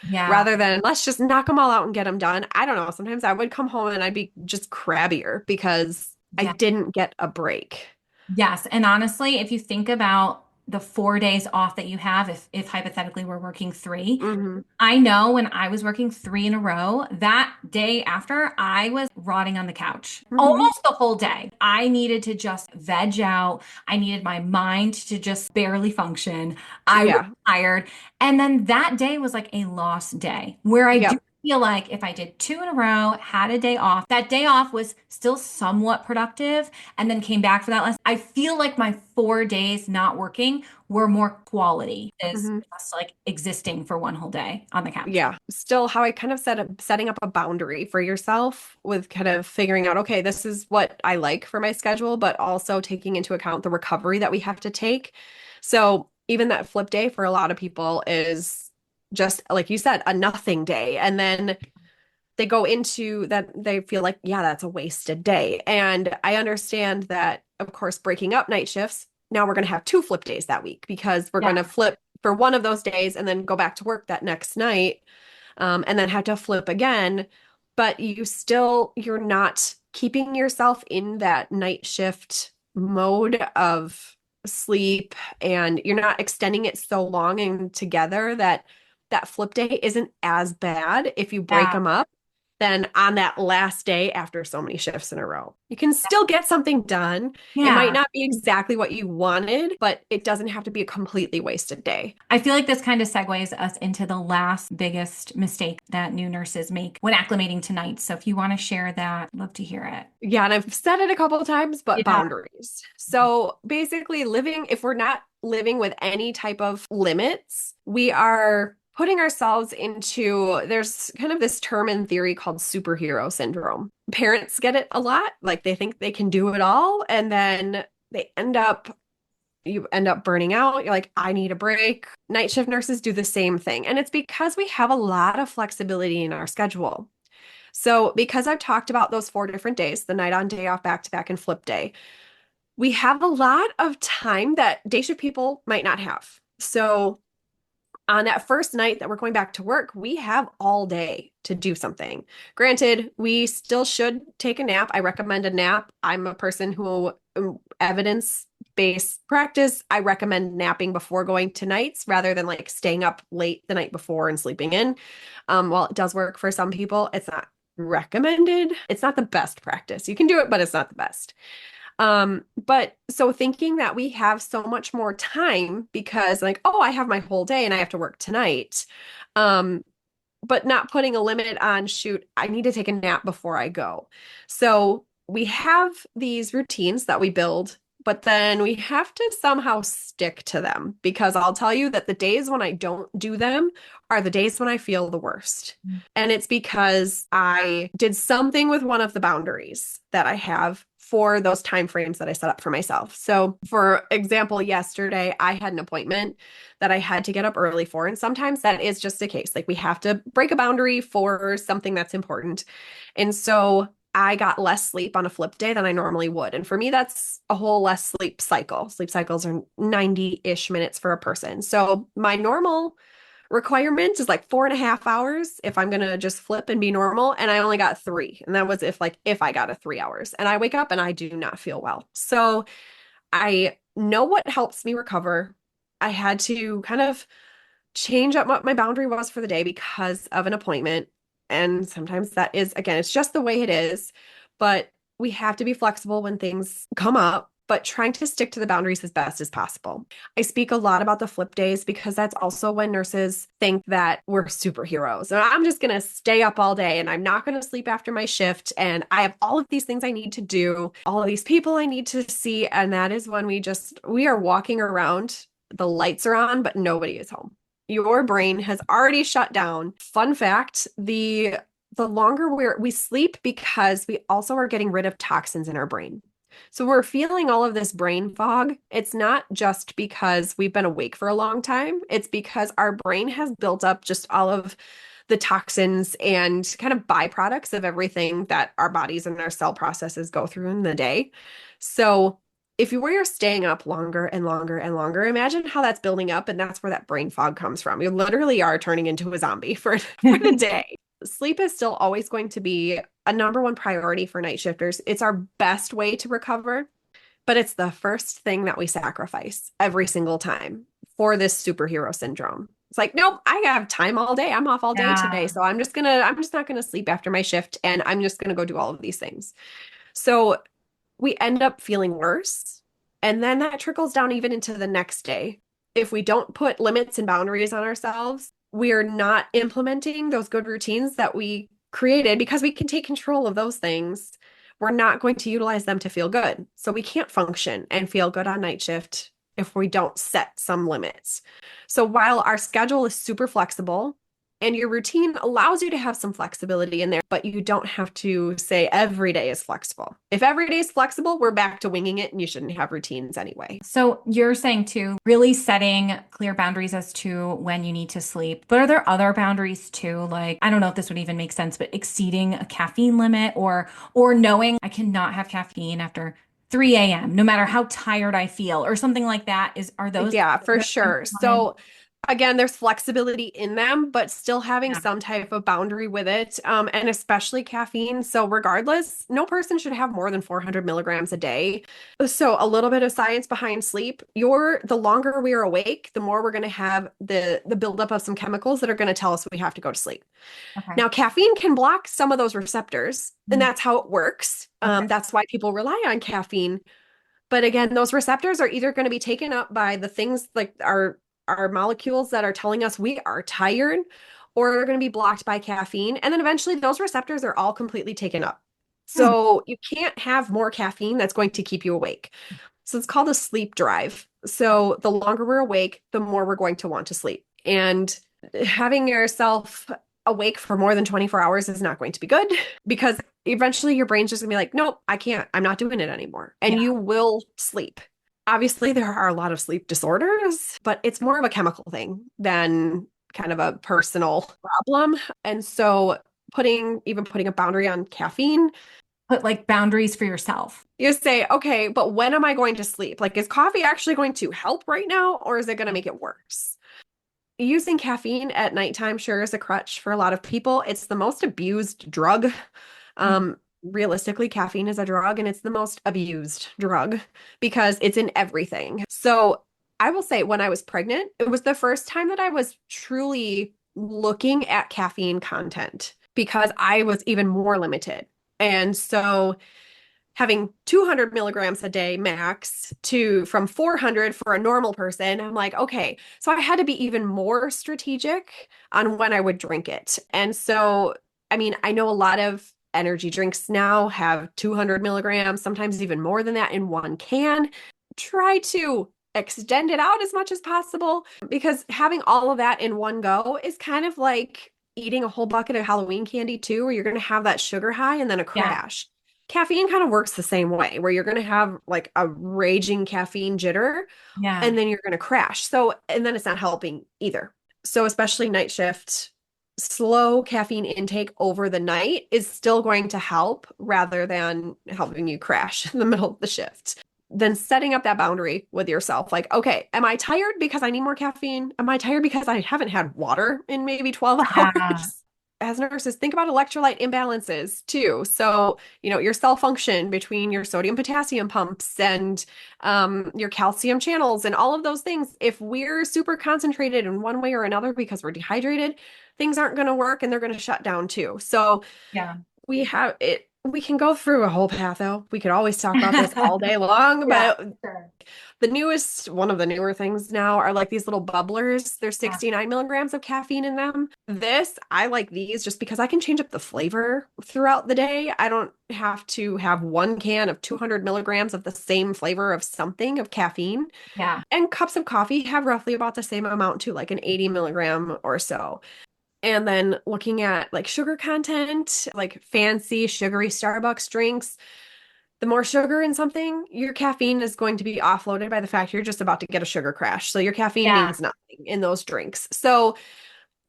Yeah. rather than let's just knock them all out and get them done. I don't know. Sometimes I would come home and I'd be just crabbier because I Yeah. didn't get a break. Yes. And honestly, if you think about the 4 days off that you have, if hypothetically we're working three, Hmm. I know when I was working 3 in a row, that day after, I was rotting on the couch Hmm. almost the whole day. I needed to just veg out. I needed my mind to just barely function. I was Yeah. tired. And then that day was like a lost day where I do Yep. feel like if I did 2 in a row, had a day off, that day off was still somewhat productive and then came back for that last. I feel like my 4 days not working were more quality is Hmm. just like existing for one whole day on the couch. Yeah. Still how I kind of setting up a boundary for yourself with kind of figuring out, okay, this is what I like for my schedule, but also taking into account the recovery that we have to take. So even that flip day for a lot of people is just like you said, a nothing day. And then they go into that, they feel like, yeah, that's a wasted day. And I understand that, of course, breaking up night shifts, now we're going to have two flip days that week because we're Yeah. going to flip for one of those days and then go back to work that next night, and then have to flip again. But you're not keeping yourself in that night shift mode of sleep and you're not extending it so long and together that that flip day isn't as bad if you break Yeah. them up than on that last day after so many shifts in a row. You can still get something done. It might Yeah. not be exactly what you wanted, but it doesn't have to be a completely wasted day. I feel like this kind of segues us into the last biggest mistake that new nurses make when acclimating to nights. So if you want to share that, I'd love to hear it. Yeah, and I've said it a couple of times, but Yeah. boundaries. So basically, if we're not living with any type of limits, we are putting ourselves into, there's kind of this term in theory called superhero syndrome. Parents get it a lot, like they think they can do it all, and then you end up burning out. You're like, I need a break. Night shift nurses do the same thing. And it's because we have a lot of flexibility in our schedule. So, because I've talked about those 4 different days, the night on, day off, back to back, and flip day, we have a lot of time that day shift people might not have. So, on that first night that we're going back to work, we have all day to do something. Granted, we still should take a nap. I recommend a nap. I'm a person who evidence-based practice. I recommend napping before going to nights rather than like staying up late the night before and sleeping in. While it does work for some people, it's not recommended. It's not the best practice. You can do it, but it's not the best. But so thinking that we have so much more time because like, oh, I have my whole day and I have to work tonight. Um, but not putting a limit on, shoot, I need to take a nap before I go. So we have these routines that we build, but then we have to somehow stick to them because I'll tell you that the days when I don't do them are the days when I feel the worst. And it's because I did something with one of the boundaries that I have for those time frames that I set up for myself. So, for example, yesterday I had an appointment that I had to get up early for, and sometimes that is just a case. Like we have to break a boundary for something that's important. And so I got less sleep on a flip day than I normally would. And for me, that's a whole less sleep cycle. Sleep cycles are 90-ish minutes for a person. So my normal requirement is like 4.5 hours if I'm gonna just flip and be normal. And I only got 3. And that was if I got a 3 hours. And I wake up and I do not feel well. So I know what helps me recover. I had to kind of change up what my boundary was for the day because of an appointment. And sometimes that is, again, it's just the way it is. But we have to be flexible when things come up, but trying to stick to the boundaries as best as possible. I speak a lot about the flip days because that's also when nurses think that we're superheroes. And I'm just going to stay up all day and I'm not going to sleep after my shift. And I have all of these things I need to do, all of these people I need to see. And that is when we are walking around, the lights are on, but nobody is home. Your brain has already shut down. Fun fact, the longer we sleep because we also are getting rid of toxins in our brain. So we're feeling all of this brain fog. It's not just because we've been awake for a long time. It's because our brain has built up just all of the toxins and kind of byproducts of everything that our bodies and our cell processes go through in the day. So if you were staying up longer and longer and longer, imagine how that's building up, and that's where that brain fog comes from. You literally are turning into a zombie for the day. Sleep is still always going to be a number one priority for night shifters. It's our best way to recover, but it's the first thing that we sacrifice every single time for this superhero syndrome. It's like, nope, I have time all day. I'm off all day today. Yeah. So I'm just not gonna sleep after my shift and I'm just gonna go do all of these things. So we end up feeling worse. And then that trickles down even into the next day. If we don't put limits and boundaries on ourselves, we're not implementing those good routines that we created because we can take control of those things. We're not going to utilize them to feel good. So we can't function and feel good on night shift if we don't set some limits. So while our schedule is super flexible, and your routine allows you to have some flexibility in there, but you don't have to say every day is flexible. If every day is flexible, we're back to winging it and you shouldn't have routines anyway. So you're saying too, really setting clear boundaries as to when you need to sleep. But are there other boundaries too? Like, I don't know if this would even make sense, but exceeding a caffeine limit or knowing I cannot have caffeine after 3 a.m., no matter how tired I feel, or something like that. Are those Yeah, for sure. So Again, there's flexibility in them, but still having Yeah. some type of boundary with it, and especially caffeine. So, regardless, no person should have more than 400 milligrams a day. So, a little bit of science behind sleep. The longer we are awake, the more we're going to have the buildup of some chemicals that are going to tell us we have to go to sleep. Okay. Now, caffeine can block some of those receptors, and Mm. that's how it works. Okay. That's why people rely on caffeine. But again, those receptors are either going to be taken up by the things like our molecules that are telling us we are tired, or they're going to be blocked by caffeine. And then eventually those receptors are all completely taken up. Hmm. So you can't have more caffeine that's going to keep you awake. So it's called a sleep drive. So the longer we're awake, the more we're going to want to sleep. And having yourself awake for more than 24 hours is not going to be good because eventually your brain's just gonna be like, nope, I can't, I'm not doing it anymore. And Yeah. you will sleep. Obviously, there are a lot of sleep disorders, but it's more of a chemical thing than kind of a personal problem. And so even putting a boundary on caffeine, Put like boundaries for yourself. you say, okay, but when am I going to sleep? Like, is coffee actually going to help right now, or is it going to make it worse? Using caffeine at nighttime sure is a crutch for a lot of people. It's the most abused drug. Mm. Realistically, caffeine is a drug and it's the most abused drug because it's in everything. So I will say when I was pregnant, it was the first time that I was truly looking at caffeine content because I was even more limited. And so having 200 milligrams a day max to from 400 for a normal person, I'm like, okay. So I had to be even more strategic on when I would drink it. And so, I mean, I know a lot of energy drinks now have 200 milligrams, sometimes even more than that in one can. Try to extend it out as much as possible because having all of that in one go is kind of like eating a whole bucket of Halloween candy too, where you're going to have that sugar high and then a Yeah. crash. Caffeine kind of works the same way, where you're going to have like a raging caffeine jitter Yeah. and then you're going to crash. So, and then it's not helping either. So, especially night shift, slow caffeine intake over the night is still going to help rather than helping you crash in the middle of the shift. Then setting up that boundary with yourself like, okay, am I tired because I need more caffeine? Am I tired because I haven't had water in maybe 12 Yeah. hours? As nurses, think about electrolyte imbalances too. So, your cell function between your sodium potassium pumps and your calcium channels and all of those things. If we're super concentrated in one way or another because we're dehydrated, things aren't going to work and they're going to shut down too. So, Yeah. we have it. We can go through a whole patho. We could always talk about this all day long, Yeah. but Sure. one of the newer things now are like these little bubblers. There's Yeah. 69 milligrams of caffeine in them. I like these just because I can change up the flavor throughout the day. I don't have to have one can of 200 milligrams of the same flavor of something of caffeine. Yeah. And cups of coffee have roughly about the same amount too, like an 80 milligram or so. And then looking at like sugar content, like fancy sugary Starbucks drinks, the more sugar in something, your caffeine is going to be offloaded by the fact you're just about to get a sugar crash. So your caffeine Yeah. means nothing in those drinks. So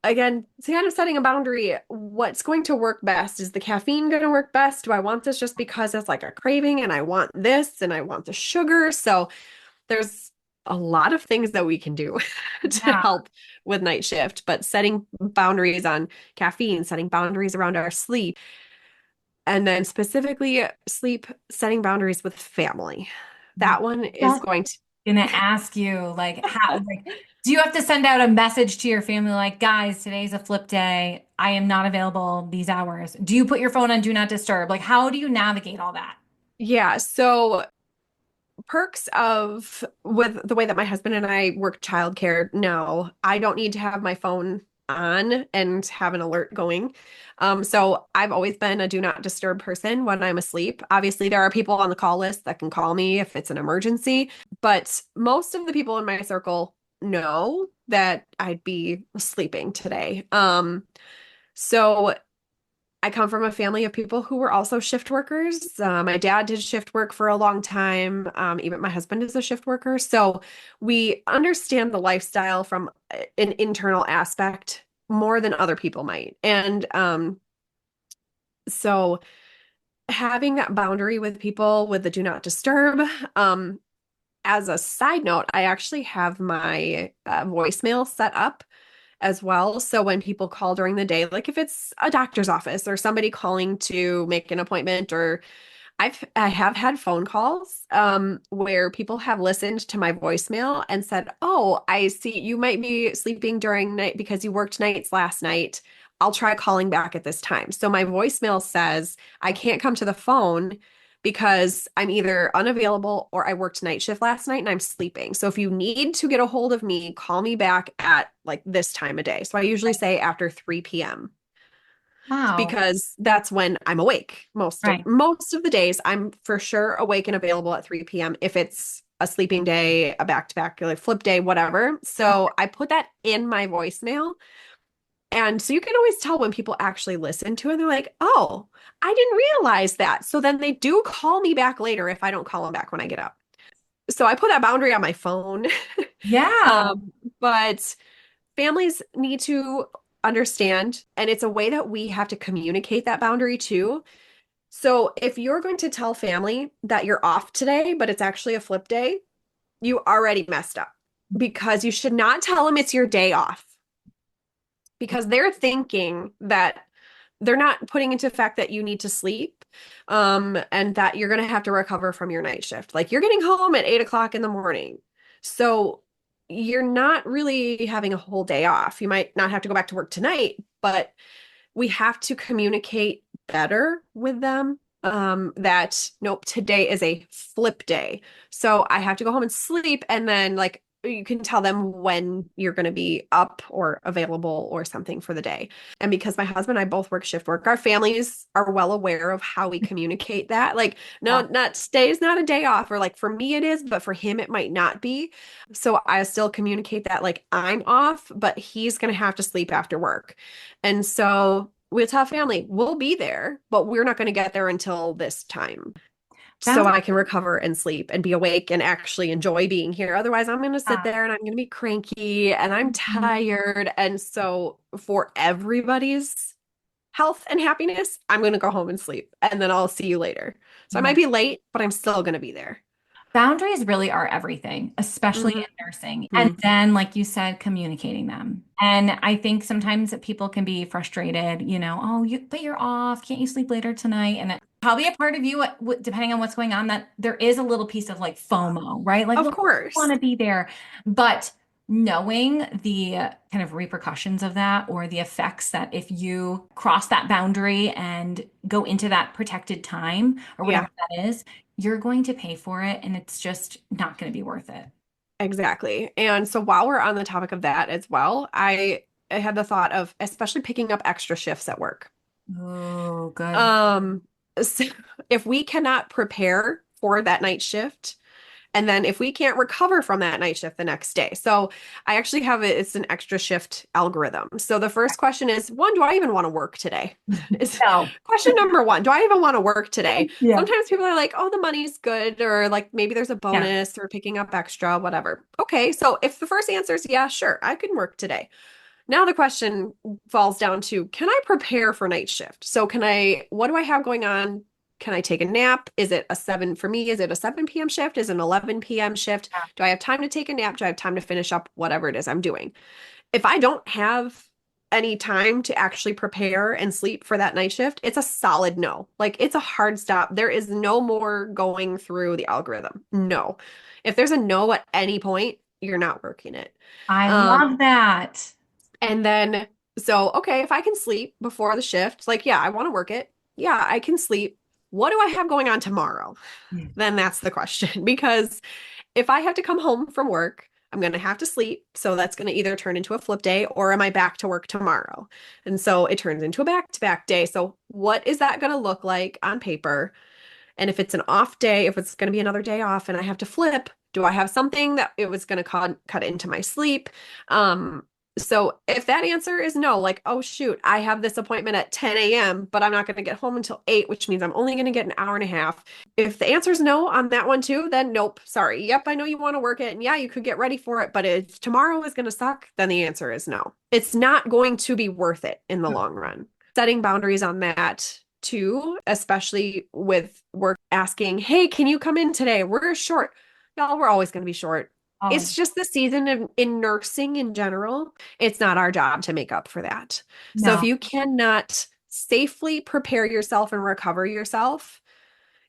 again, it's kind of setting a boundary. What's going to work best? Is the caffeine going to work best? Do I want this just because it's like a craving and I want this and I want the sugar? So there's a lot of things that we can do to Yeah. help with night shift, but setting boundaries on caffeine, setting boundaries around our sleep, and then specifically sleep, setting boundaries with family. That one is Just going to, gonna ask you, like, how, like, do you have to send out a message to your family, like, guys, today's a flip day. I am not available these hours. Do you put your phone on do not disturb? Like, how do you navigate all that? yeah. So perks of with the way that my husband and I work childcare, no, I don't need to have my phone on and have an alert going. So I've always been a do not disturb person when I'm asleep. Obviously, there are people on the call list that can call me if it's an emergency, but most of the people in my circle know that I'd be sleeping today. So I come from a family of people who were also shift workers. My dad did shift work for a long time. Even my husband is a shift worker. So we understand the lifestyle from an internal aspect more than other people might. And so having that boundary with people with the do not disturb, as a side note, I actually have my voicemail set up as well. So when people call during the day, like if it's a doctor's office or somebody calling to make an appointment, or I have had phone calls where people have listened to my voicemail and said, "Oh, I see you might be sleeping during night because you worked nights last night. I'll try calling back at this time." So my voicemail says, "I can't come to the phone because I'm either unavailable or I worked night shift last night and I'm sleeping. So if you need to get a hold of me, call me back at like this time of day." So I usually say after 3 p.m. Wow. because that's when I'm awake. Right. Most of the days I'm for sure awake and available at 3 p.m. if it's a sleeping day, a back-to-back, like flip day, whatever. So I put that in my voicemail. And so you can always tell when people actually listen to it. They're like, "Oh, I didn't realize that." So then they do call me back later if I don't call them back when I get up. So I put that boundary on my phone. Yeah. Um, but families need to understand, and it's a way that we have to communicate that boundary too. So if you're going to tell family that you're off today, but it's actually a flip day, you already messed up because you should not tell them it's your day off because they're thinking that they're not putting into effect that you need to sleep, and that you're going to have to recover from your night shift. Like you're getting home at 8 o'clock in the morning. So you're not really having a whole day off. You might not have to go back to work tonight, but we have to communicate better with them, that nope, today is a flip day. So I have to go home and sleep. And then, like, you can tell them when you're going to be up or available or something for the day. And because my husband and I both work shift work, our families are well aware of how we communicate that. Like, no, Yeah. not today is not a day off, or like for me it is, but for him it might not be. So I still communicate that like I'm off, but he's going to have to sleep after work. And so we'll tell family, we'll be there, but we're not going to get there until this time. So Bound- I can recover and sleep and be awake and actually enjoy being here. Otherwise, I'm going to sit yeah. there and I'm going to be cranky and I'm Mhm. tired. And so, for everybody's health and happiness, I'm going to go home and sleep and then I'll see you later. So I Yeah. might be late, but I'm still going to be there. Boundaries really are everything, especially Hmm. in nursing. And then, like you said, communicating them. And I think sometimes that people can be frustrated, oh, but you're off. Can't you sleep later tonight? And it probably a part of you, depending on what's going on, that there is a little piece of like FOMO, right? Like, Of look, I want course. to be there. But knowing the kind of repercussions of that or the effects that if you cross that boundary and go into that protected time or whatever Yeah. that is, you're going to pay for it and it's just not going to be worth it. Exactly. And so while we're on the topic of that as well, I had the thought of especially picking up extra shifts at work. Oh, good. Um, so if we cannot prepare for that night shift, and then if we can't recover from that night shift the next day. So I actually have it's an extra shift algorithm. So the first question is, one, do I even want to work today? Is No. question number one. Do I even want to work today? Yeah. Sometimes people are like, oh, the money's good, or like maybe there's a Yeah. bonus or picking up extra, whatever. Okay, so if the first answer is yeah, sure, I can work today. Now the question falls down to, can I prepare for night shift? So what do I have going on? Can I take a nap? Is it a seven for me? Is it a 7 p.m. shift? Is it an 11 p.m. shift? Do I have time to take a nap? Do I have time to finish up whatever it is I'm doing? If I don't have any time to actually prepare and sleep for that night shift, it's a solid no. Like it's a hard stop. There is no more going through the algorithm. No. If there's a no at any point, you're not working it. I Um, love that. and then, so, okay, if I can sleep before the shift, like, yeah, I want to work it. Yeah, I can sleep. What do I have going on tomorrow? Mm. Then that's the question. Because if I have to come home from work, I'm going to have to sleep. So that's going to either turn into a flip day or am I back to work tomorrow? And so it turns into a back-to-back day. So what is that going to look like on paper? And if it's an off day, if it's going to be another day off and I have to flip, do I have something that it was going to cut into my sleep? So if that answer is no, like, oh shoot, I have this appointment at 10 a.m., but I'm not going to get home until 8, which means I'm only going to get an hour and a half. If the answer is no on that one too, then nope, sorry. Yep, I know you want to work it. And yeah, you could get ready for it. But if tomorrow is going to suck, then the answer is no. It's not going to be worth it in the long run. Setting boundaries on that too, especially with work asking, hey, can you come in today? We're short. Y'all, we're always going to be short. Oh, It's just the season in nursing in general. It's not our job to make up for that. So if no. you cannot safely prepare yourself and recover yourself,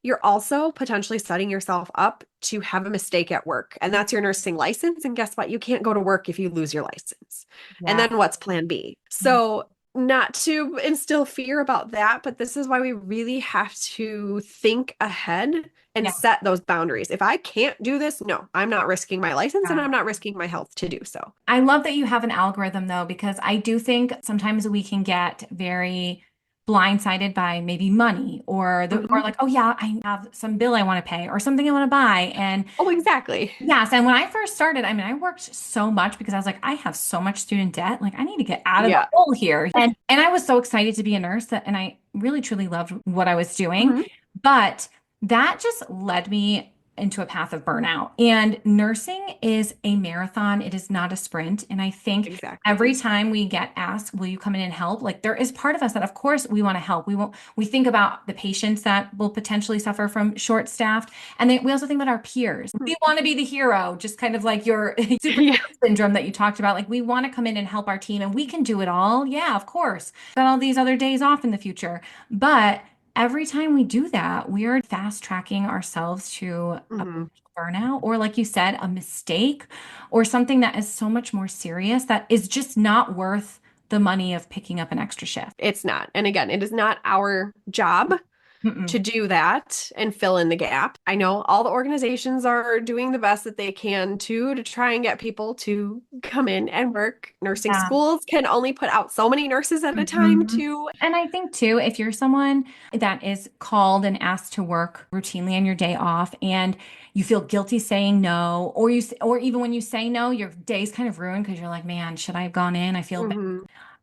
you're also potentially setting yourself up to have a mistake at work. And that's your nursing license. And guess what? You can't go to work if you lose your license. And Yeah. then what's plan B? So, not to instill fear about that, but this is why we really have to think ahead and Yeah. set those boundaries. If I can't do this, no, I'm not risking my license and Yeah. I'm not risking my health to do so. I love that you have an algorithm though, because I do think sometimes we can get very blindsided by maybe money or Mhm. like, oh yeah, I have some bill I want to pay or something I want to buy. And Oh, exactly. yes, and when I first started, I mean, I worked so much because I was like, I have so much student debt. Like, I need to get out of the Yeah. hole here. And I was so excited to be a nurse that, and I really truly loved what I was doing. Mhm. But that just led me into a path of burnout. And nursing is a marathon. It is not a sprint. And I think Exactly. every time we get asked, will you come in and help? Like there is part of us that of course we want to help. We think about the patients that will potentially suffer from short staffed. And then we also think about our peers. We want to be the hero, just kind of like your superhero Yeah. syndrome that you talked about. Like we want to come in and help our team and we can do it all. Yeah, of course. Got all these other days off in the future. But every time we do that, we are fast tracking ourselves to a Mhm. burnout or, like you said, a mistake or something that is so much more serious that is just not worth the money of picking up an extra shift. It's not. And again, it is not our job to Mm-mm. do that and fill in the gap. I know all the organizations are doing the best that they can to try and get people to come in and work. Nursing Yeah. schools can only put out so many nurses at a time Mhm. too. And I think too, if you're someone that is called and asked to work routinely on your day off and you feel guilty saying no, or even when you say no, your day's kind of ruined because you're like, man, should I have gone in? I feel bad. Hmm.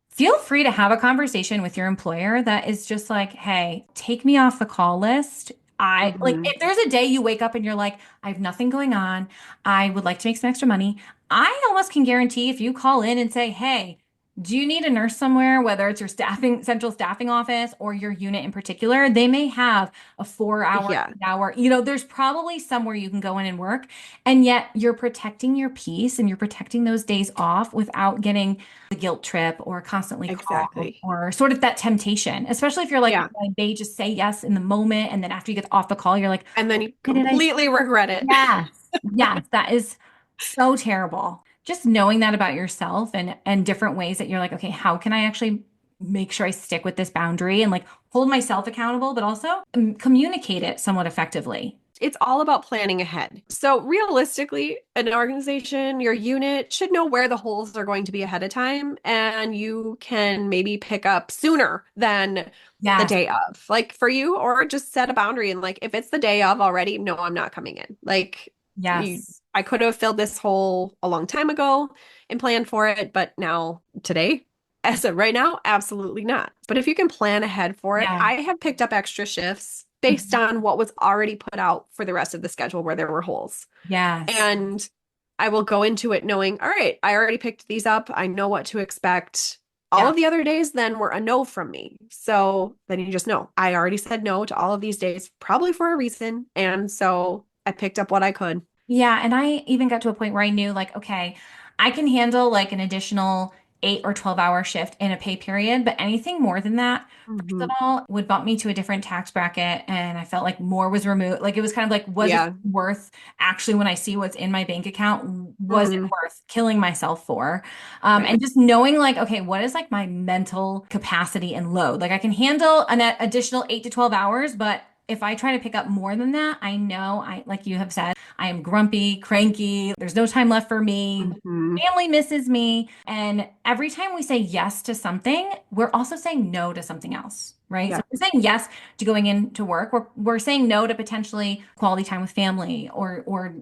Feel free to have a conversation with your employer that is just like, hey, take me off the call list. I like Hmm. if there's a day you wake up and you're like, I have nothing going on. I would like to make some extra money. I almost can guarantee if you call in and say, hey, do you need a nurse somewhere, whether it's your staffing, central staffing office or your unit in particular, they may have a 4 hour, Yeah, 8 hour, there's probably somewhere you can go in and work. And yet you're protecting your peace and you're protecting those days off without getting the guilt trip or constantly called exactly. or sort of that temptation, especially if you're like, Yeah. I may just say yes in the moment. And then after you get off the call, you're like, And then you why did I say completely regret it. yes? Yes, that is so terrible. Just knowing that about yourself and different ways that you're like, okay, how can I actually make sure I stick with this boundary and like hold myself accountable, but also communicate it somewhat effectively. It's all about planning ahead. So, realistically, an organization, your unit should know where the holes are going to be ahead of time, and you can maybe pick up sooner than the Yes, day of. Like for you, or just set a boundary and like if it's the day of already, no, I'm not coming in. Like yes, I could have filled this hole a long time ago and planned for it, but now today, as of right now, absolutely not. But if you can plan ahead for it, yeah, I have picked up extra shifts based on what was already put out for the rest of the schedule where there were holes. yes, And I will go into it knowing, all right, I already picked these up. I know what to expect. All yeah. of the other days then were a no from me. So then you just know I already said no to all of these days, probably for a reason. And so I picked up what I could. Yeah, and I even got to a point where I knew like, okay, I can handle like an additional 8 or 12 hour shift in a pay period, but anything more than that, first of Hmm. all, would bump me to a different tax bracket. And I felt like more was removed. Like it was kind of like, was it Yeah. worth actually when I see what's in my bank account, was it Hmm. worth killing myself for? And Right. just knowing like, okay, what is like my mental capacity and load? Like I can handle an additional 8 to 12 hours, but if I try to pick up more than that, I know like you have said, I am grumpy, cranky. There's no time left for me. Hmm. Family misses me. And every time we say yes to something, we're also saying no to something else, right? So Yeah. we're saying yes to going into work. We're saying no to potentially quality time with family or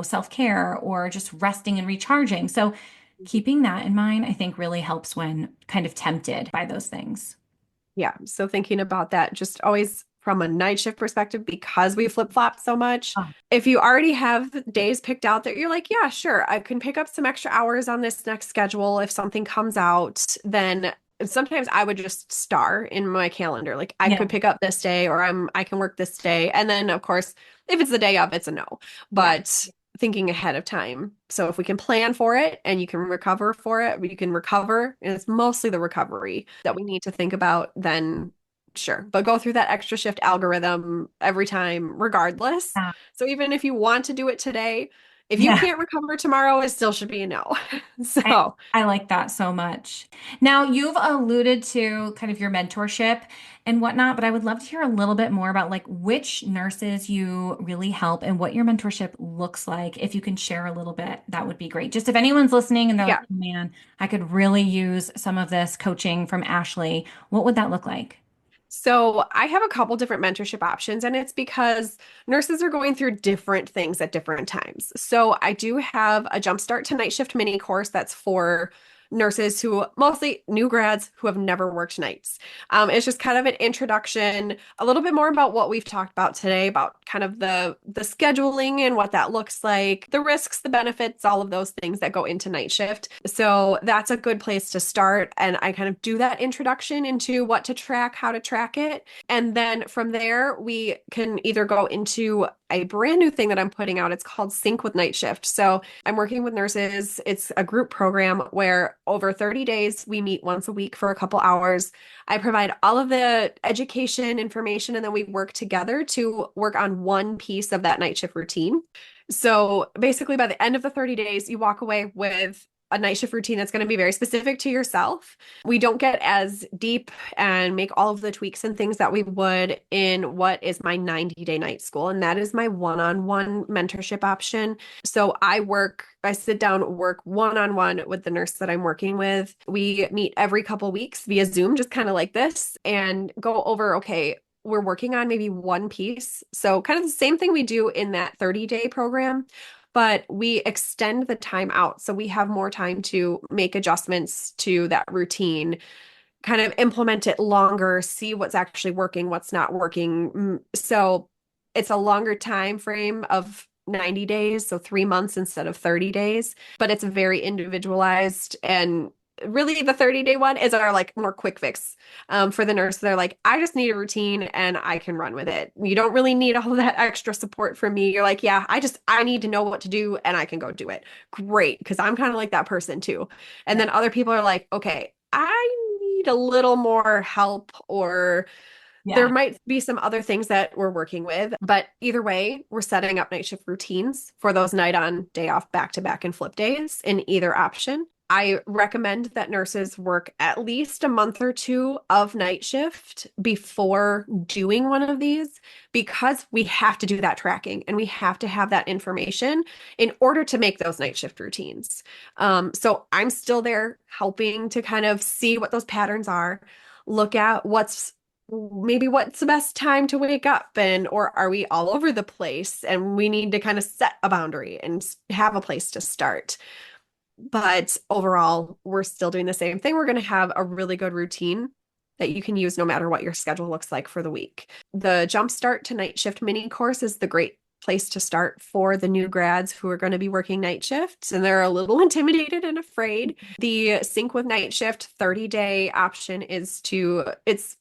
self-care or just resting and recharging. So keeping that in mind, I think really helps when kind of tempted by those things. Yeah. So thinking about that, just always from a night shift perspective, because we flip-flop so much, Oh, if you already have days picked out that you're like, yeah, sure, I can pick up some extra hours on this next schedule if something comes out, then sometimes I would just star in my calendar. Like I yeah. could pick up this day or I can work this day. And then of course, if it's the day of, it's a no. Yeah. But thinking ahead of time. So if we can plan for it and you can recover for it, you can recover, and it's mostly the recovery that we need to think about, then sure. But go through that extra shift algorithm every time, regardless. Yeah. So even if you want to do it today, if you Yeah. can't recover tomorrow, it still should be a no. I, So I like that so much. Now, you've alluded to kind of your mentorship and whatnot, but I would love to hear a little bit more about like which nurses you really help and what your mentorship looks like. If you can share a little bit, that would be great. Just if anyone's listening and they're like, yeah. "Oh, man, I could really use some of this coaching from Ashleigh," what would that look like? So I have a couple different mentorship options, and it's because nurses are going through different things at different times. So I do have a Jumpstart to Night Shift mini course that's for nurses who mostly new grads who have never worked nights. It's just kind of an introduction, a little bit more about what we've talked about today, about kind of the scheduling and what that looks like, the risks, the benefits, all of those things that go into night shift. So that's a good place to start. And I kind of do that introduction into what to track, how to track it. And then from there, we can either go into a brand new thing that I'm putting out. It's called Sync with Night Shift. So I'm working with nurses. It's a group program where over 30 days, we meet once a week for a couple hours. I provide all of the education information, and then we work together to work on one piece of that night shift routine. So basically, by the end of the 30 days, you walk away with a night shift routine that's going to be very specific to yourself. We don't get as deep and make all of the tweaks and things that we would in what is my 90-day night school. And that is my one-on-one mentorship option. So I sit down, work one-on-one with the nurse that I'm working with. We meet every couple weeks via Zoom, just kind of like this, and go over, okay, we're working on maybe one piece. So kind of the same thing we do in that 30-day program, but we extend the time out. So we have more time to make adjustments to that routine, kind of implement it longer, see what's actually working, what's not working. So it's a longer time frame of 90 days, so 3 months instead of 30 days, but it's very individualized. And really the 30-day one is our like more quick fix for the nurse. They're like, I just need a routine and I can run with it. You don't really need all that extra support from me. You're like, yeah, I need to know what to do and I can go do it. Great. Because I'm kind of like that person too. And Yeah. then other people are like, okay, I need a little more help, or there Yeah. might be some other things that we're working with. But either way, we're setting up night shift routines for those night on, day off, back to back, and flip days in either option. I recommend that nurses work at least a month or two of night shift before doing one of these, because we have to do that tracking and we have to have that information in order to make those night shift routines. So I'm still there helping to kind of see what those patterns are, look at what's the best time to wake up, and or are we all over the place and we need to kind of set a boundary and have a place to start. But overall, we're still doing the same thing. We're going to have a really good routine that you can use no matter what your schedule looks like for the week. The Jumpstart to Night Shift mini course is the great place to start for the new grads who are going to be working night shifts and they're a little intimidated and afraid. The Sync with Night Shift 30-day option it's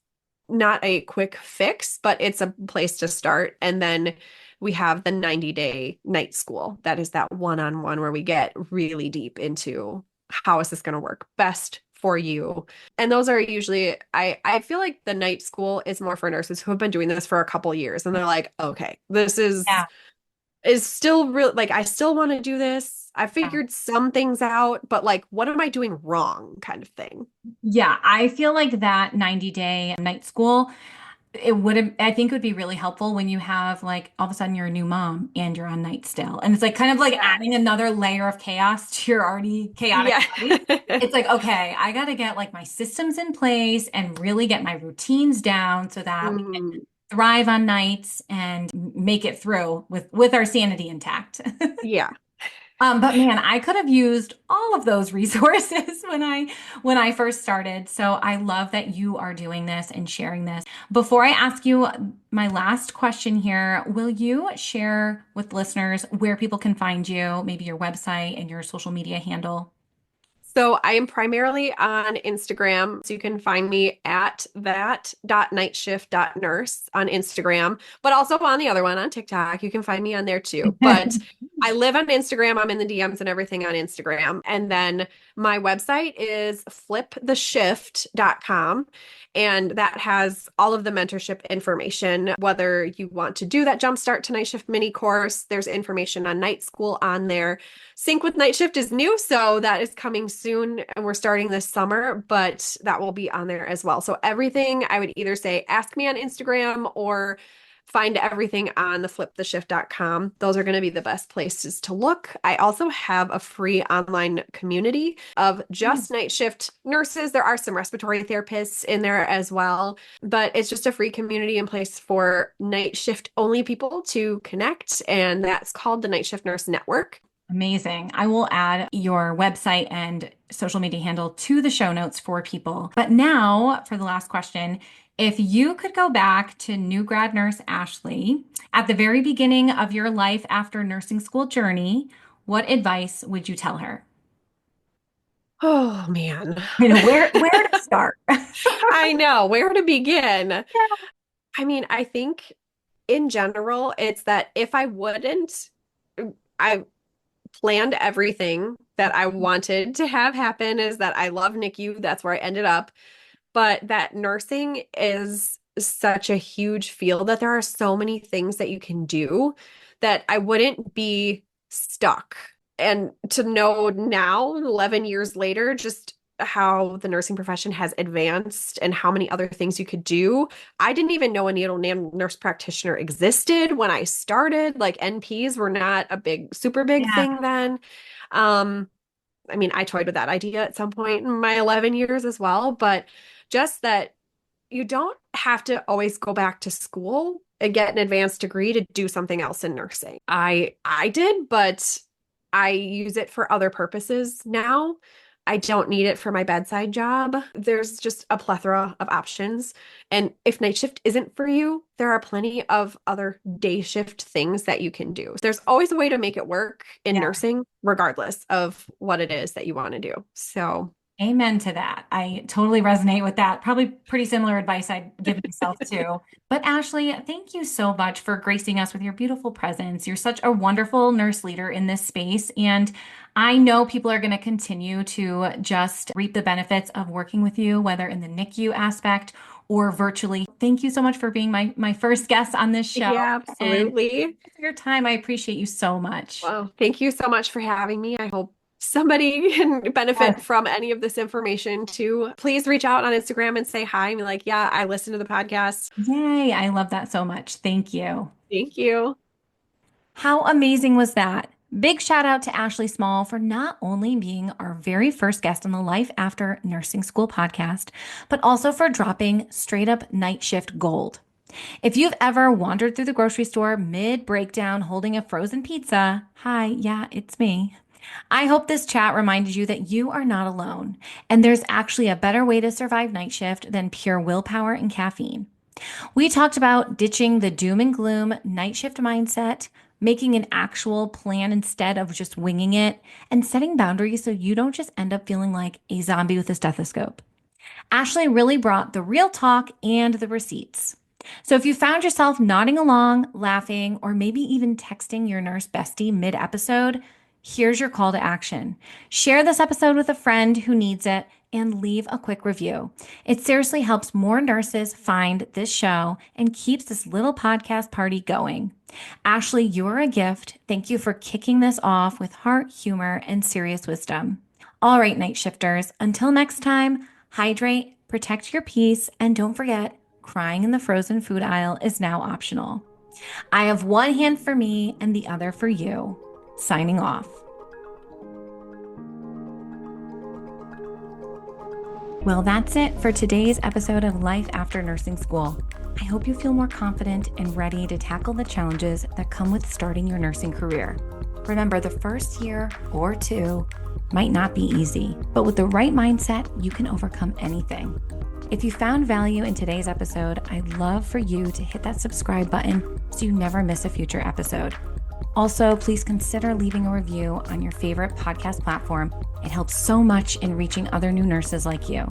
not a quick fix, but it's a place to start. And then we have the 90-day night school. That is that one-on-one where we get really deep into how is this going to work best for you. And those are usually, I feel like the night school is more for nurses who have been doing this for a couple years and they're like, okay, this Yeah. is still real. Like, I still want to do this. I Yeah. figured some things out, but like, what am I doing wrong kind of thing? Yeah, I feel like that 90-day night school, I think it would be really helpful when you have like all of a sudden you're a new mom and you're on night still. And it's like kind of like Yeah. adding another layer of chaos to your already chaotic Yeah. life. It's like, okay, I got to get like my systems in place and really get my routines down so that we can Mhm. thrive on nights and make it through with our sanity intact. Yeah. But man, I could have used all of those resources when I first started. So I love that you are doing this and sharing this. Before I ask you my last question here, will you share with listeners where people can find you, maybe your website and your social media handle? So I am primarily on Instagram. So you can find me at that.nightshift.nurse on Instagram, but also on the other one on TikTok. You can find me on there too. But I live on Instagram. I'm in the DMs and everything on Instagram. And then my website is fliptheshift.com. And that has all of the mentorship information, whether you want to do that Jumpstart to Night Shift mini course. There's information on night school on there. Sync with Night Shift is new, so that is coming soon and we're starting this summer, but that will be on there as well. So everything I would either say, ask me on Instagram or find everything on the fliptheshift.com. Those are going to be the best places to look. I also have a free online community of just night shift nurses. There are some respiratory therapists in there as well, but it's just a free community in place for night shift only people to connect. And that's called the Night Shift Nurse Network. Amazing. I will add your website and social media handle to the show notes for people. But now for the last question, if you could go back to new grad nurse Ashleigh at the very beginning of your life after nursing school journey, what advice would you tell her? Oh man. Where to start? I know where to begin. I mean, I think in general, it's that if I planned everything that I wanted to have happen is that I love NICU. That's where I ended up. But that nursing is such a huge field that there are so many things that you can do that I wouldn't be stuck. And to know now, 11 years later, just how the nursing profession has advanced and how many other things you could do. I didn't even know a neonatal nurse practitioner existed when I started. Like NPs were not a super big thing then. I mean, I toyed with that idea at some point in my 11 years as well, but just that you don't have to always go back to school and get an advanced degree to do something else in nursing. I did, but I use it for other purposes now. I don't need it for my bedside job. There's just a plethora of options. And if night shift isn't for you, there are plenty of other day shift things that you can do. There's always a way to make it work in nursing, regardless of what it is that you want to do. So amen to that. I totally resonate with that. Probably pretty similar advice I'd give myself too. But Ashleigh, thank you so much for gracing us with your beautiful presence. You're such a wonderful nurse leader in this space. And I know people are going to continue to just reap the benefits of working with you, whether in the NICU aspect or virtually. Thank you so much for being my first guest on this show. Yeah, absolutely. And for your time. I appreciate you so much. Well, thank you so much for having me. I hope somebody can benefit from any of this information too. Please reach out on Instagram and say hi and be like, yeah, I listened to the podcast. Yay. I love that so much. Thank you. Thank you. How amazing was that? Big shout out to Ashleigh Small for not only being our very first guest on the Life After Nursing School podcast, but also for dropping straight up night shift gold. If you've ever wandered through the grocery store mid-breakdown holding a frozen pizza, hi, yeah, it's me. I hope this chat reminded you that you are not alone, and there's actually a better way to survive night shift than pure willpower and caffeine. We talked about ditching the doom and gloom night shift mindset, making an actual plan instead of just winging it, and setting boundaries so you don't just end up feeling like a zombie with a stethoscope. Ashleigh really brought the real talk and the receipts. So if you found yourself nodding along, laughing, or maybe even texting your nurse bestie mid-episode, here's your call to action. Share this episode with a friend who needs it and leave a quick review. It seriously helps more nurses find this show and keeps this little podcast party going. Ashleigh, you're a gift. Thank you for kicking this off with heart, humor, and serious wisdom. All right, night shifters, until next time, hydrate, protect your peace, and don't forget, crying in the frozen food aisle is now optional. I have one hand for me and the other for you. Signing off. Well, that's it for today's episode of Life After Nursing School. I hope you feel more confident and ready to tackle the challenges that come with starting your nursing career. Remember, the first year or two might not be easy, but with the right mindset, you can overcome anything. If you found value in today's episode, I'd love for you to hit that subscribe button so you never miss a future episode. Also, please consider leaving a review on your favorite podcast platform. It helps so much in reaching other new nurses like you.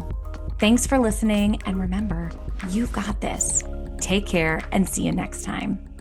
Thanks for listening, and remember, you've got this. Take care and see you next time.